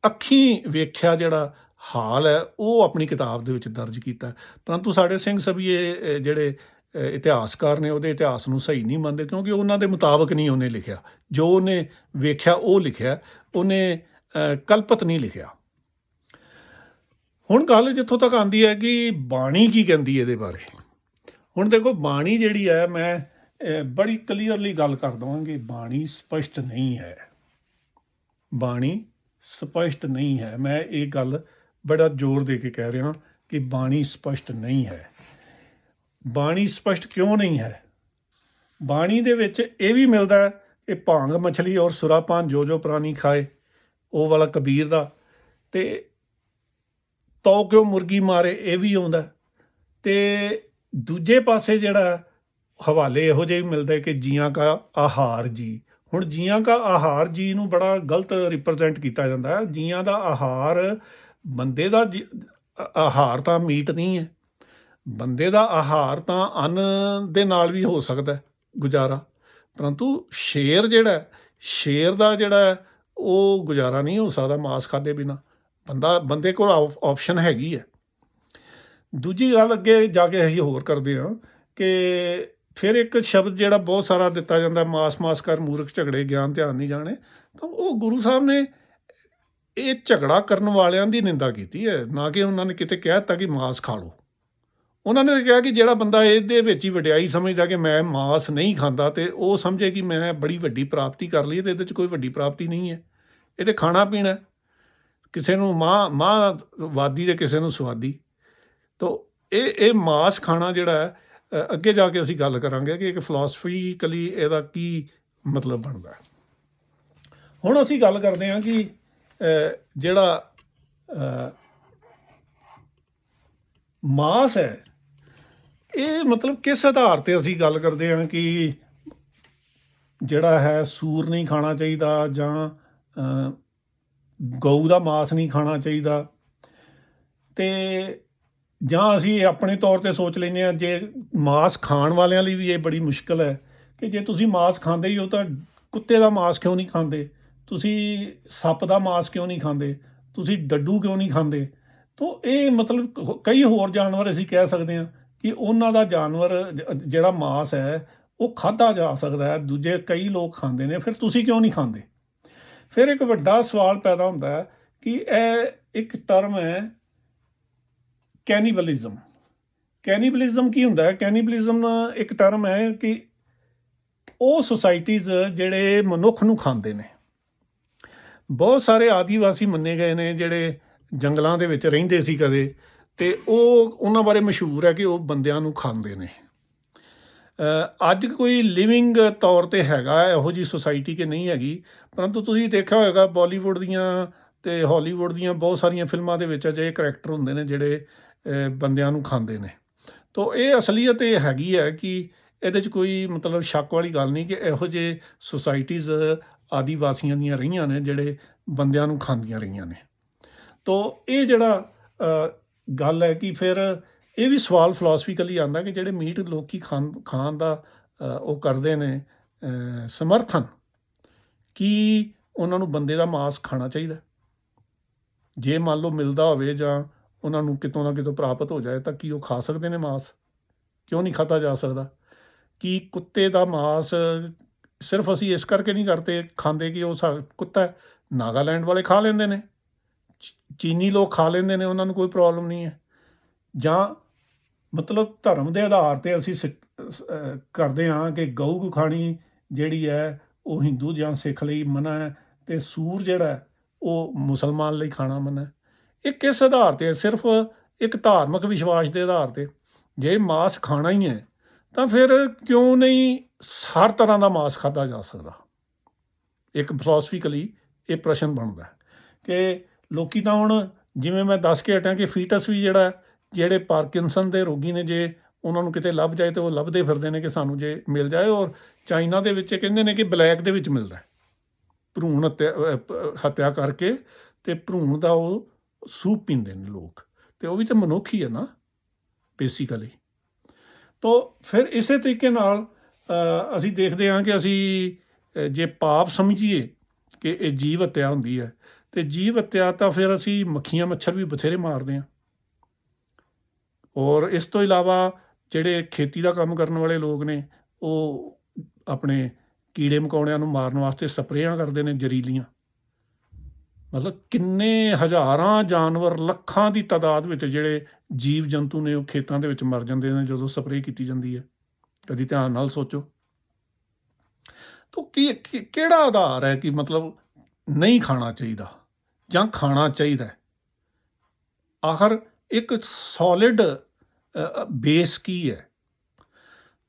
ਅੱਖੀਂ ਵੇਖਿਆ ਜਿਹੜਾ ਹਾਲ ਹੈ ਉਹ ਆਪਣੀ ਕਿਤਾਬ ਦੇ ਵਿੱਚ ਦਰਜ ਕੀਤਾ। ਪਰੰਤੂ ਸਾਡੇ ਸਿੰਘ ਸਭੀਏ ਜਿਹੜੇ ਇਤਿਹਾਸਕਾਰ ਨੇ ਉਹਦੇ ਇਤਿਹਾਸ ਨੂੰ ਸਹੀ ਨਹੀਂ ਮੰਨਦੇ, ਕਿਉਂਕਿ ਉਹਨਾਂ ਦੇ ਮੁਤਾਬਕ ਨਹੀਂ ਉਹਨੇ ਲਿਖਿਆ। ਜੋ ਉਹਨੇ ਵੇਖਿਆ ਉਹ ਲਿਖਿਆ, ਉਹਨੇ ਕਲਪਤ ਨਹੀਂ ਲਿਖਿਆ। ਹੁਣ ਗੱਲ ਜਿੱਥੋਂ ਤੱਕ ਆਉਂਦੀ ਹੈ ਕਿ ਬਾਣੀ ਕੀ ਕਹਿੰਦੀ ਇਹਦੇ ਬਾਰੇ। ਹੁਣ ਦੇਖੋ ਬਾਣੀ ਜਿਹੜੀ ਹੈ, ਮੈਂ ਬੜੀ ਕਲੀਅਰਲੀ ਗੱਲ ਕਰ ਦੇਵਾਂਗੀ, ਬਾਣੀ ਸਪਸ਼ਟ ਨਹੀਂ ਹੈ। ਬਾਣੀ ਸਪਸ਼ਟ ਨਹੀਂ ਹੈ। ਮੈਂ ਇਹ ਗੱਲ ਬੜਾ ਜ਼ੋਰ ਦੇ ਕੇ ਕਹਿ ਰਿਹਾ ਕਿ ਬਾਣੀ ਸਪਸ਼ਟ ਨਹੀਂ ਹੈ। ਬਾਣੀ ਸਪਸ਼ਟ ਕਿਉਂ ਨਹੀਂ ਹੈ? ਬਾਣੀ ਦੇ ਵਿੱਚ ਇਹ ਵੀ ਮਿਲਦਾ ਕਿ ਭਾਂਗ ਮਛਲੀ ਔਰ ਸੁਰਾਪਾਨ ਜੋ ਜੋ ਪ੍ਰਾਣੀ ਖਾਏ, ਉਹ ਵਾਲਾ ਕਬੀਰ ਦਾ, ਅਤੇ ਤੋ ਕਿਉਂ ਮੁਰਗੀ ਮਾਰੇ, ਇਹ ਵੀ ਆਉਂਦਾ। ਅਤੇ ਦੂਜੇ ਪਾਸੇ ਜਿਹੜਾ ਹਵਾਲੇ ਇਹੋ ਜਿਹੇ ਮਿਲਦੇ ਕਿ ਜੀਆਂ ਕਾ ਆਹਾਰ ਜੀ। ਹੁਣ ਜੀਆਂ ਕਾ ਆਹਾਰ ਜੀ ਨੂੰ ਬੜਾ ਗਲਤ ਰਿਪਰਜੈਂਟ ਕੀਤਾ ਜਾਂਦਾ ਹੈ। ਜੀਆਂ ਦਾ ਆਹਾਰ, ਬੰਦੇ ਦਾ ਆਹਾਰ ਤਾਂ ਮੀਟ ਨਹੀਂ ਹੈ। ਬੰਦੇ ਦਾ ਆਹਾਰ ਤਾਂ ਅੰਨ ਦੇ ਨਾਲ ਵੀ ਹੋ ਸਕਦਾ ਗੁਜ਼ਾਰਾ, ਪਰੰਤੂ ਸ਼ੇਰ ਜਿਹੜਾ, ਸ਼ੇਰ ਦਾ ਜਿਹੜਾ ਉਹ ਗੁਜ਼ਾਰਾ ਨਹੀਂ ਹੋ ਸਕਦਾ ਮਾਸ ਖਾਧੇ ਬਿਨਾਂ। ਬੰਦੇ ਕੋਲ ਆਪਸ਼ਨ ਹੈਗੀ ਹੈ। ਦੂਜੀ ਗੱਲ ਅੱਗੇ ਜਾ ਕੇ ਅਸੀਂ ਹੋਰ ਕਰਦੇ ਹਾਂ ਕਿ ਫਿਰ ਇੱਕ ਸ਼ਬਦ ਜਿਹੜਾ ਬਹੁਤ ਸਾਰਾ ਦਿੱਤਾ ਜਾਂਦਾ, ਮਾਸ ਮਾਸ ਕਰ ਮੂਰਖ ਝਗੜੇ ਗਿਆਨ ਧਿਆਨ ਨਹੀਂ ਜਾਣੇ। ਤਾਂ ਉਹ ਗੁਰੂ ਸਾਹਿਬ ਨੇ ਇਹ ਝਗੜਾ ਕਰਨ ਵਾਲਿਆਂ ਦੀ ਨਿੰਦਾ ਕੀਤੀ ਹੈ, ਨਾ ਕਿ ਉਹਨਾਂ ਨੇ ਕਿਤੇ ਕਹਿ ਦਿੱਤਾ ਕਿ ਮਾਸ ਖਾ ਲਓ। ਉਹਨਾਂ ਨੇ ਕਿਹਾ ਕਿ ਜਿਹੜਾ ਬੰਦਾ ਇਹਦੇ ਵਿੱਚ ਹੀ ਵਡਿਆਈ ਸਮਝਦਾ ਕਿ ਮੈਂ ਮਾਸ ਨਹੀਂ ਖਾਂਦਾ, ਅਤੇ ਉਹ ਸਮਝੇ ਕਿ ਮੈਂ ਬੜੀ ਵੱਡੀ ਪ੍ਰਾਪਤੀ ਕਰ ਲਈ, ਅਤੇ ਇਹਦੇ 'ਚ ਕੋਈ ਵੱਡੀ ਪ੍ਰਾਪਤੀ ਨਹੀਂ ਹੈ। ਇਹ ਤਾਂ ਖਾਣਾ ਪੀਣਾ, ਕਿਸੇ ਨੂੰ ਮਾਂ ਵਾਦੀ ਅਤੇ ਕਿਸੇ ਨੂੰ ਸਵਾਦੀ। ਤਾਂ ਇਹ ਮਾਸ ਖਾਣਾ ਜਿਹੜਾ ਹੈ, ਅੱਗੇ ਜਾ ਕੇ ਅਸੀਂ ਗੱਲ ਕਰਾਂਗੇ ਕਿ ਇੱਕ ਫਿਲਾਸਫੀਕਲੀ ਇਹਦਾ ਕੀ ਮਤਲਬ ਬਣਦਾ। ਹੁਣ ਅਸੀਂ ਗੱਲ ਕਰਦੇ ਹਾਂ ਕਿ ਜਿਹੜਾ ਮਾਸ ਹੈ, ਇਹ ਮਤਲਬ ਕਿਸ ਆਧਾਰ 'ਤੇ ਅਸੀਂ ਗੱਲ ਕਰਦੇ ਹਾਂ ਕਿ ਜਿਹੜਾ ਹੈ ਸੂਰ ਨਹੀਂ ਖਾਣਾ ਚਾਹੀਦਾ, ਜਾਂ ਗਊ ਦਾ ਮਾਸ ਨਹੀਂ ਖਾਣਾ ਚਾਹੀਦਾ। ਅਤੇ ਜਾਂ ਅਸੀਂ ਆਪਣੇ ਤੌਰ 'ਤੇ ਸੋਚ ਲੈਂਦੇ ਹਾਂ, ਜੇ ਮਾਸ ਖਾਣ ਵਾਲਿਆਂ ਲਈ ਵੀ ਇਹ ਬੜੀ ਮੁਸ਼ਕਿਲ ਹੈ ਕਿ ਜੇ ਤੁਸੀਂ ਮਾਸ ਖਾਂਦੇ ਹੀ ਹੋ ਤਾਂ ਕੁੱਤੇ ਦਾ ਮਾਸ ਕਿਉਂ ਨਹੀਂ ਖਾਂਦੇ, ਤੁਸੀਂ ਸੱਪ ਦਾ ਮਾਸ ਕਿਉਂ ਨਹੀਂ ਖਾਂਦੇ, ਤੁਸੀਂ ਡੱਡੂ ਕਿਉਂ ਨਹੀਂ ਖਾਂਦੇ। ਤਾਂ ਇਹ ਮਤਲਬ ਕਈ ਹੋਰ ਜਾਨਵਰ ਅਸੀਂ ਕਹਿ ਸਕਦੇ ਹਾਂ ਕਿ ਉਹਨਾਂ ਦਾ ਜਾਨਵਰ ਜਿਹੜਾ ਮਾਸ ਹੈ ਉਹ ਖਾਧਾ ਜਾ ਸਕਦਾ ਹੈ, ਦੂਜੇ ਕਈ ਲੋਕ ਖਾਂਦੇ ਨੇ, ਫਿਰ ਤੁਸੀਂ ਕਿਉਂ ਨਹੀਂ ਖਾਂਦੇ। ਫਿਰ ਇੱਕ ਵੱਡਾ ਸਵਾਲ ਪੈਦਾ ਹੁੰਦਾ ਹੈ ਕਿ ਇਹ ਇੱਕ ਟਰਮ ਹੈ ਕੈਨੀਬਲਿਜ਼ਮ। ਕੈਨੀਬਲਿਜ਼ਮ ਕੀ ਹੁੰਦਾ ਹੈ? ਕੈਨੀਬਲਿਜ਼ਮ ਇੱਕ ਟਰਮ ਹੈ ਕਿ ਉਹ ਸੁਸਾਇਟੀਜ਼ ਜਿਹੜੇ ਮਨੁੱਖ ਨੂੰ ਖਾਂਦੇ ਨੇ। ਬਹੁਤ ਸਾਰੇ ਆਦੀਵਾਸੀ ਮੰਨੇ ਗਏ ਨੇ ਜਿਹੜੇ ਜੰਗਲਾਂ ਦੇ ਵਿੱਚ ਰਹਿੰਦੇ ਸੀ ਕਦੇ, ਅਤੇ ਉਹਨਾਂ ਬਾਰੇ ਮਸ਼ਹੂਰ ਹੈ ਕਿ ਉਹ ਬੰਦਿਆਂ ਨੂੰ ਖਾਂਦੇ ਨੇ। ਅੱਜ ਕੋਈ ਲਿਵਿੰਗ ਤੌਰ 'ਤੇ ਹੈਗਾ ਇਹੋ ਜਿਹੀ ਸੁਸਾਇਟੀ ਕਿ ਨਹੀਂ ਹੈਗੀ, ਪਰੰਤੂ ਤੁਸੀਂ ਦੇਖਿਆ ਹੋਏਗਾ ਬਾਲੀਵੁੱਡ ਦੀਆਂ ਅਤੇ ਹਾਲੀਵੁੱਡ ਦੀਆਂ ਬਹੁਤ ਸਾਰੀਆਂ ਫਿਲਮਾਂ ਦੇ ਵਿੱਚ ਅਜਿਹੇ ਕਰੈਕਟਰ ਹੁੰਦੇ ਨੇ ਜਿਹੜੇ ਬੰਦਿਆਂ ਨੂੰ ਖਾਂਦੇ ਨੇ। ਤਾਂ ਇਹ ਅਸਲੀਅਤ ਇਹ ਹੈਗੀ ਹੈ ਕਿ ਇਹਦੇ 'ਚ ਕੋਈ ਮਤਲਬ ਸ਼ੱਕ ਵਾਲੀ ਗੱਲ ਨਹੀਂ ਕਿ ਇਹੋ ਜਿਹੇ ਸੁਸਾਇਟੀਜ਼ ਆਦੀਵਾਸੀਆਂ ਦੀਆਂ ਰਹੀਆਂ ਨੇ ਜਿਹੜੇ ਬੰਦਿਆਂ ਨੂੰ ਖਾਂਦੀਆਂ ਰਹੀਆਂ ਨੇ। ਤਾਂ ਇਹ ਜਿਹੜਾ ਗੱਲ ਹੈ ਕਿ ਫਿਰ ਇਹ ਵੀ ਸਵਾਲ ਫਿਲਾਸਫੀਕਲੀ ਆਉਂਦਾ ਕਿ ਜਿਹੜੇ ਮੀਟ ਲੋਕ ਖਾਣ ਦਾ ਉਹ ਕਰਦੇ ਨੇ ਸਮਰਥਨ, ਕੀ ਉਹਨਾਂ ਨੂੰ ਬੰਦੇ ਦਾ ਮਾਸ ਖਾਣਾ ਚਾਹੀਦਾ? ਜੇ ਮੰਨ ਲਓ ਮਿਲਦਾ ਹੋਵੇ ਜਾਂ ਉਹਨਾਂ ਨੂੰ ਕਿਤੋਂ ਨਾ ਕਿਤੋਂ ਪ੍ਰਾਪਤ ਹੋ ਜਾਏ ਤਾਂ ਕੀ ਉਹ ਖਾ ਸਕਦੇ ਨੇ ਮਾਸ? ਕਿਉਂ ਨਹੀਂ ਖਾਧਾ ਜਾ ਸਕਦਾ? ਕਿ ਕੁੱਤੇ ਦਾ ਮਾਸ ਸਿਰਫ ਅਸੀਂ ਇਸ ਕਰਕੇ ਨਹੀਂ ਖਾਂਦੇ ਕਿ ਉਹ ਕੁੱਤਾ ਹੈ। ਨਾਗਾਲੈਂਡ ਵਾਲੇ ਖਾ ਲੈਂਦੇ ਨੇ, ਚੀਨੀ ਲੋਕ ਖਾ ਲੈਂਦੇ ਨੇ, ਉਹਨਾਂ ਨੂੰ ਕੋਈ ਪ੍ਰੋਬਲਮ ਨਹੀਂ ਹੈ। ਜਾਂ ਮਤਲਬ ਧਰਮ ਦੇ ਆਧਾਰ 'ਤੇ ਅਸੀਂ ਕਰਦੇ ਹਾਂ ਕਿ ਗਊ ਖਾਣੀ ਜਿਹੜੀ ਹੈ ਉਹ ਹਿੰਦੂ ਜਾਂ ਸਿੱਖ ਲਈ ਮਨ੍ਹਾ ਹੈ, ਅਤੇ ਸੂਰ ਜਿਹੜਾ ਉਹ ਮੁਸਲਮਾਨ ਲਈ ਖਾਣਾ ਮਨ੍ਹਾ ਹੈ। ਇਹ ਕਿਸ ਆਧਾਰ 'ਤੇ? ਸਿਰਫ ਇੱਕ ਧਾਰਮਿਕ ਵਿਸ਼ਵਾਸ ਦੇ ਆਧਾਰ 'ਤੇ। ਜੇ ਮਾਸ ਖਾਣਾ ਹੀ ਹੈ ਤਾਂ ਫਿਰ ਕਿਉਂ ਨਹੀਂ ਹਰ ਤਰ੍ਹਾਂ ਦਾ ਮਾਸ ਖਾਧਾ ਜਾ ਸਕਦਾ? ਇੱਕ ਫਿਲਾਸਫਿਕਲੀ ਇਹ ਪ੍ਰਸ਼ਨ ਬਣਦਾ ਕਿ ਲੋਕੀ ਤਾਂ ਹੁਣ ਜਿਵੇਂ ਮੈਂ ਦੱਸ ਕੇ ਹਟਿਆ ਕਿ ਫੀਟਸ ਵੀ ਜਿਹੜੇ ਪਾਰਕਿੰਸਨ ਦੇ ਰੋਗੀ ਨੇ, ਜੇ ਉਹਨਾਂ ਨੂੰ ਕਿਤੇ ਲੱਭ ਜਾਏ ਤਾਂ ਉਹ ਲੱਭਦੇ ਫਿਰਦੇ ਨੇ ਕਿ ਸਾਨੂੰ ਜੇ ਮਿਲ ਜਾਏ। ਔਰ ਚਾਈਨਾ ਦੇ ਵਿੱਚ ਕਹਿੰਦੇ ਨੇ ਕਿ ਬਲੈਕ ਦੇ ਵਿੱਚ ਮਿਲਦਾ, ਭਰੂਣ ਹੱਤਿਆ ਕਰਕੇ ਅਤੇ ਭਰੂਣ ਦਾ ਉਹ ਸੂਪ ਪੀਂਦੇ ਨੇ ਲੋਕ, ਅਤੇ ਉਹ ਵੀ ਤਾਂ ਮਨੁੱਖ ਹੀ ਹੈ ਨਾ ਬੇਸਿਕਲੀ। ਤੋ ਫਿਰ ਇਸੇ ਤਰੀਕੇ ਨਾਲ ਅਸੀਂ ਦੇਖਦੇ ਹਾਂ ਕਿ ਅਸੀਂ ਜੇ ਪਾਪ ਸਮਝੀਏ ਕਿ ਇਹ ਜੀਵ ਹੱਤਿਆ ਹੁੰਦੀ ਹੈ, ਅਤੇ ਜੀਵ ਹੱਤਿਆ ਤਾਂ ਫਿਰ ਅਸੀਂ ਮੱਖੀਆਂ ਮੱਛਰ ਵੀ ਬਥੇਰੇ ਮਾਰਦੇ ਹਾਂ। ਔਰ ਇਸ ਤੋਂ ਇਲਾਵਾ ਜਿਹੜੇ ਖੇਤੀ ਦਾ ਕੰਮ ਕਰਨ ਵਾਲੇ ਲੋਕ ਨੇ ਉਹ ਆਪਣੇ ਕੀੜੇ ਮਕੌੜਿਆਂ ਨੂੰ ਮਾਰਨ ਵਾਸਤੇ ਸਪਰੇਆਂ ਕਰਦੇ ਨੇ ਜ਼ਹਿਰੀਲੀਆਂ। ਮਤਲਬ ਕਿੰਨੇ ਹਜ਼ਾਰਾਂ ਜਾਨਵਰ, ਲੱਖਾਂ ਦੀ ਤਾਦਾਦ ਵਿੱਚ ਜਿਹੜੇ ਜੀਵ ਜੰਤੂ ਨੇ ਉਹ ਖੇਤਾਂ ਦੇ ਵਿੱਚ ਮਰ ਜਾਂਦੇ ਨੇ ਜਦੋਂ ਸਪਰੇਅ ਕੀਤੀ ਜਾਂਦੀ ਹੈ। ਕਦੀ ਧਿਆਨ ਨਾਲ ਸੋਚੋ ਤਾਂ ਕਿਹੜਾ ਆਧਾਰ ਹੈ ਕਿ ਮਤਲਬ ਨਹੀਂ ਖਾਣਾ ਚਾਹੀਦਾ ਜਾਂ ਖਾਣਾ ਚਾਹੀਦਾ? ਆਖਰ ਇੱਕ ਸੋਲਿਡ ਬੇਸ ਕੀ ਹੈ?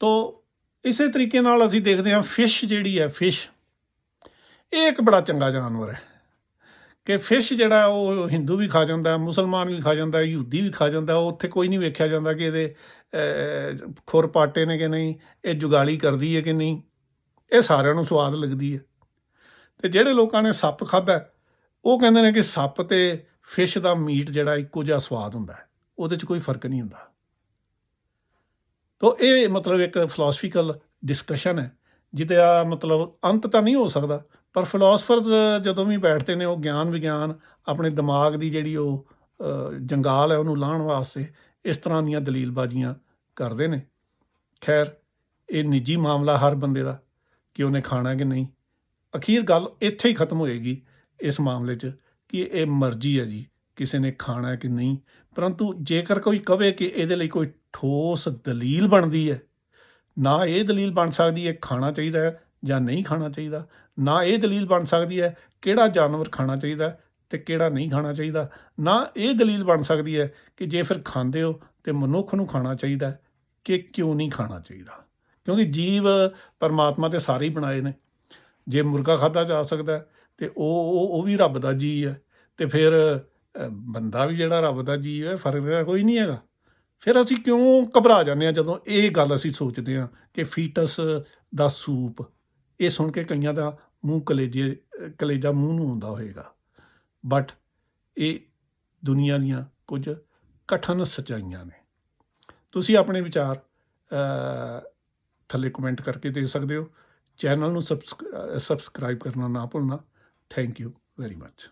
ਤੋ ਇਸੇ ਤਰੀਕੇ ਨਾਲ ਅਸੀਂ ਦੇਖਦੇ ਹਾਂ ਫਿਸ਼ ਜਿਹੜੀ ਹੈ, ਫਿਸ਼ ਇਹ ਇੱਕ ਬੜਾ ਚੰਗਾ ਜਾਨਵਰ ਹੈ ਕਿ ਫਿਸ਼ ਜਿਹੜਾ ਉਹ ਹਿੰਦੂ ਵੀ ਖਾ ਜਾਂਦਾ, ਮੁਸਲਮਾਨ ਵੀ ਖਾ ਜਾਂਦਾ, ਯਹੂਦੀ ਵੀ ਖਾ ਜਾਂਦਾ। ਉਹ ਉੱਥੇ ਕੋਈ ਨਹੀਂ ਵੇਖਿਆ ਜਾਂਦਾ ਕਿ ਇਹਦੇ ਖੁਰ ਪਾਟੇ ਨੇ ਕਿ ਨਹੀਂ, ਇਹ ਜੁਗਾਲੀ ਕਰਦੀ ਹੈ ਕਿ ਨਹੀਂ, ਇਹ ਸਾਰਿਆਂ ਨੂੰ ਸਵਾਦ ਲੱਗਦੀ ਹੈ। ਅਤੇ ਜਿਹੜੇ ਲੋਕਾਂ ਨੇ ਸੱਪ ਖਾਧਾ ਉਹ ਕਹਿੰਦੇ ਨੇ ਕਿ ਸੱਪ ਅਤੇ ਫਿਸ਼ ਦਾ ਮੀਟ ਜਿਹੜਾ ਇੱਕੋ ਜਿਹਾ ਸਵਾਦ ਹੁੰਦਾ, ਉਹਦੇ 'ਚ ਕੋਈ ਫਰਕ ਨਹੀਂ ਹੁੰਦਾ। ਤੋ ਇਹ ਮਤਲਬ ਇੱਕ ਫਿਲਾਸਫੀਕਲ ਡਿਸਕਸ਼ਨ ਹੈ ਜਿਹਦਾ ਮਤਲਬ ਅੰਤ ਤਾਂ ਨਹੀਂ ਹੋ ਸਕਦਾ, ਪਰ ਫਿਲਾਸਫਰਜ਼ ਜਦੋਂ ਵੀ ਬੈਠਦੇ ਨੇ ਉਹ ਗਿਆਨ ਵਿਗਿਆਨ ਆਪਣੇ ਦਿਮਾਗ ਦੀ ਜਿਹੜੀ ਉਹ ਜੰਗਾਲ ਹੈ ਉਹਨੂੰ ਲਾਹੁਣ ਵਾਸਤੇ ਇਸ ਤਰ੍ਹਾਂ ਦੀਆਂ ਦਲੀਲਬਾਜ਼ੀਆਂ ਕਰਦੇ ਨੇ। ਖੈਰ ਇਹ ਨਿੱਜੀ ਮਾਮਲਾ ਹਰ ਬੰਦੇ ਦਾ ਕਿ ਉਹਨੇ ਖਾਣਾ ਕਿ ਨਹੀਂ। ਅਖੀਰ ਗੱਲ ਇੱਥੇ ਹੀ ਖਤਮ ਹੋਏਗੀ ਇਸ ਮਾਮਲੇ 'ਚ ਕਿ ਇਹ ਮਰਜ਼ੀ ਹੈ ਜੀ ਕਿਸੇ ਨੇ ਖਾਣਾ ਕਿ ਨਹੀਂ। ਪਰੰਤੂ ਜੇਕਰ ਕੋਈ ਕਵੇ ਕਿ ਇਹਦੇ ਲਈ ਕੋਈ ਠੋਸ ਦਲੀਲ ਬਣਦੀ ਹੈ, ਨਾ ਇਹ ਦਲੀਲ ਬਣ ਸਕਦੀ ਹੈ ਖਾਣਾ ਚਾਹੀਦਾ ਹੈ ਜਾਂ ਨਹੀਂ ਖਾਣਾ ਚਾਹੀਦਾ, ਨਾ ਇਹ ਦਲੀਲ ਬਣ ਸਕਦੀ ਹੈ ਕਿਹੜਾ ਜਾਨਵਰ ਖਾਣਾ ਚਾਹੀਦਾ ਅਤੇ ਕਿਹੜਾ ਨਹੀਂ ਖਾਣਾ ਚਾਹੀਦਾ, ਨਾ ਇਹ ਦਲੀਲ ਬਣ ਸਕਦੀ ਹੈ ਕਿ ਜੇ ਫਿਰ ਖਾਂਦੇ ਹੋ ਤਾਂ ਮਨੁੱਖ ਨੂੰ ਖਾਣਾ ਚਾਹੀਦਾ ਕਿ ਕਿਉਂ ਨਹੀਂ ਖਾਣਾ ਚਾਹੀਦਾ। ਕਿਉਂਕਿ ਜੀਵ ਪਰਮਾਤਮਾ ਤੇ ਸਾਰੇ ਹੀ ਬਣਾਏ ਨੇ। ਜੇ ਮੁਰਗਾ ਖਾਧਾ ਜਾ ਸਕਦਾ ਅਤੇ ਉਹ ਵੀ ਰੱਬ ਦਾ ਜੀਅ ਹੈ, ਅਤੇ ਫਿਰ ਬੰਦਾ ਵੀ ਜਿਹੜਾ ਰੱਬ ਦਾ ਜੀਅ ਹੈ, ਫਰਕ ਤਾਂ ਕੋਈ ਨਹੀਂ ਹੈਗਾ। ਫਿਰ ਅਸੀਂ ਕਿਉਂ ਘਬਰਾ ਜਾਂਦੇ ਹਾਂ ਜਦੋਂ ਇਹ ਗੱਲ ਅਸੀਂ ਸੋਚਦੇ ਹਾਂ ਕਿ ਫੀਟਸ ਦਾ ਸੂਪ? ਇਹ ਸੁਣ ਕੇ ਕਈਆਂ ਦਾ ਮੂੰਹ ਕਲੇਜਾ ਮੂੰਹ ਨੂੰ ਆਉਂਦਾ ਹੋਏਗਾ, ਬਟ ਇਹ ਦੁਨੀਆ ਦੀਆਂ ਕੁਝ ਕਠਿਨ ਸੱਚਾਈਆਂ ਨੇ। ਤੁਸੀਂ ਆਪਣੇ ਵਿਚਾਰ ਥੱਲੇ ਕਮੈਂਟ ਕਰਕੇ ਦੇ ਸਕਦੇ ਹੋ। ਚੈਨਲ ਨੂੰ ਸਬਸਕ੍ਰਾਈਬ ਕਰਨਾ ਨਾ ਭੁੱਲਣਾ। Thank you very much.